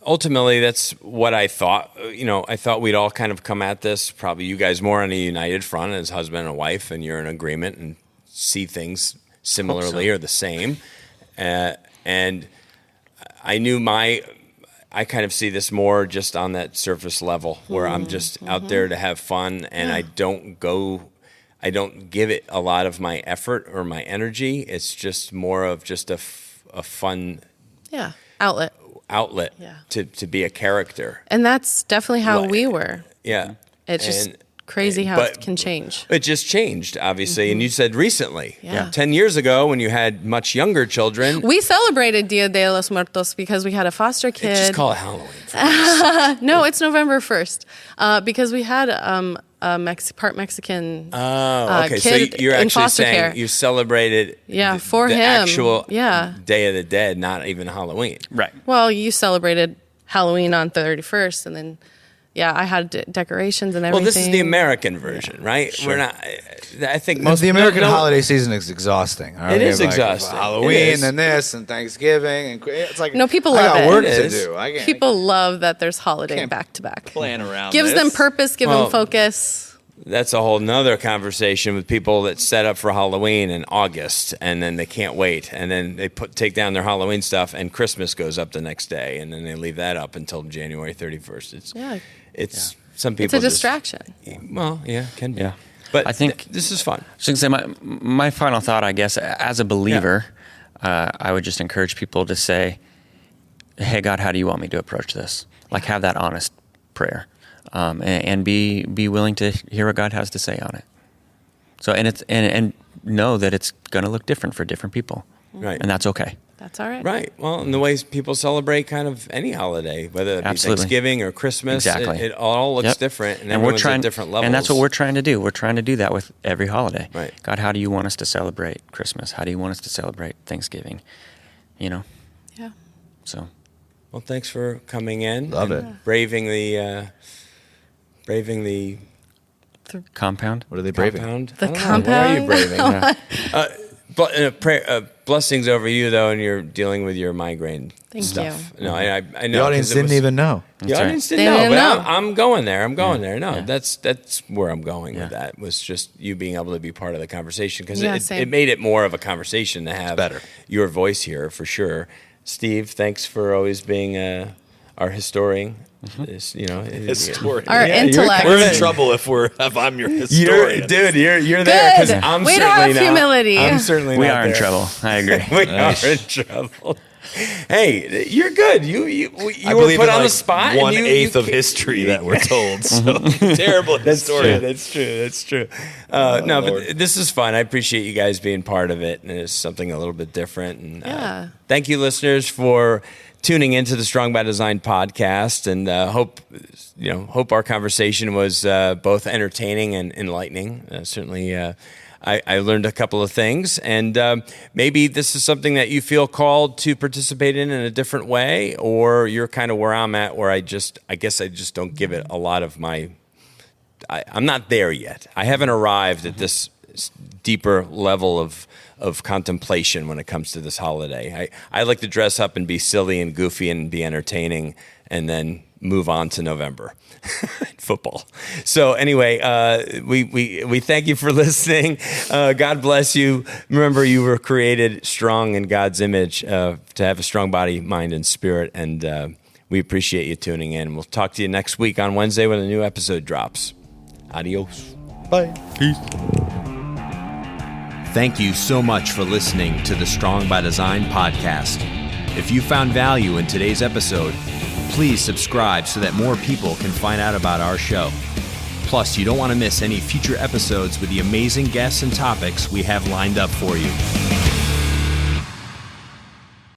ultimately, that's what I thought. I thought we'd all kind of come at this, probably you guys more on a united front as husband and wife, and you're in agreement and see things similarly or the same. And I knew I kind of see this more just on that surface level where I'm just out there to have fun, and I don't give it a lot of my effort or my energy. It's just more of just a fun outlet to be a character. And that's definitely how we were. Yeah. It's just Crazy how But- it can change. It just changed, obviously. And you said recently. Yeah. 10 years ago when you had much younger children. We celebrated Dia de los Muertos because we had a foster kid. Just call it Halloween. No, it's November 1st because we had a part Mexican Okay, so kid you're in actually foster saying care. you celebrated For the him. actual Yeah. Day of the Dead, not even Halloween. Right. Well, you celebrated Halloween on 31st, and then, I had decorations and everything. Well, this is the American version, right? We're not. I think most the American no- holiday season is exhausting. all It right? is Like, exhausting. Halloween It is. and this and Thanksgiving and it's like No, people I love got it. work It to is. do. I can't. People love that there's holiday Can't back to back. Playing around. Gives them purpose, give Well, them focus. That's a whole nother conversation with people that set up for Halloween in August and then they can't wait. And then they take down their Halloween stuff and Christmas goes up the next day. And then they leave that up until January 31st. It's some people It's a just- distraction. Well, yeah, can be. Yeah. But I think- this is fun. So I can say my final thought, I guess, as a believer, I would just encourage people to say, "Hey, God, how do you want me to approach this?" Like, have that honest prayer, and be willing to hear what God has to say on it. So, and know that it's going to look different for different people, Right. and that's okay. That's all right. Right. Well, in the ways people celebrate kind of any holiday, whether it be Absolutely. Thanksgiving or Christmas, Exactly. it all looks Yep. different, and we're everyone's trying at different levels. and that's what we're trying to do. We're trying to do that with every holiday. Right. God, how do you want us to celebrate Christmas? How do you want us to celebrate Thanksgiving? Yeah. So. Well, thanks for coming in. Love and it. Braving the Compound. What are they braving? compound. The I don't know. What are you compound? braving? Blessings over you though, and you're dealing with your migraine Thank stuff. you. No, I know. The audience 'cause it didn't was- even know. The That's right. audience They didn't know, didn't but know. I'm going there. I'm going there. No, Yeah. that's where I'm going with Yeah. that. Was just you being able to be part of the conversation because Yeah, it same. made it more of a conversation to have better. your voice here for sure. Steve, thanks for always being our historian. This, Historian. Our Yeah, you're intellect. We're in trouble if I'm your historian. You're there because Good. I'm Way to certainly have not. humility. I'm certainly We not are in there. trouble. I agree. We are in trouble. Hey, you're good. You I were believe put in on the like spot. 1/8 and of history that we're told. So terrible historian. That's true. No, Lord. but this is fun. I appreciate you guys being part of it, and it's something a little bit different. And Yeah. thank you, listeners, for tuning into the Strong by Design podcast, and hope our conversation was both entertaining and enlightening. Certainly, I learned a couple of things, and maybe this is something that you feel called to participate in a different way, or you're kind of where I'm at, where I guess I just don't give it a lot of my. I'm not there yet. I haven't arrived at this deeper level of contemplation when it comes to this holiday. I like to dress up and be silly and goofy and be entertaining, and then move on to November football. So anyway, we thank you for listening. God bless you. Remember, you were created strong in God's image to have a strong body, mind, and spirit. And we appreciate you tuning in. We'll talk to you next week on Wednesday when a new episode drops. Adios. Bye. Peace. Thank you so much for listening to the Strong by Design podcast. If you found value in today's episode, please subscribe so that more people can find out about our show. Plus, you don't want to miss any future episodes with the amazing guests and topics we have lined up for you.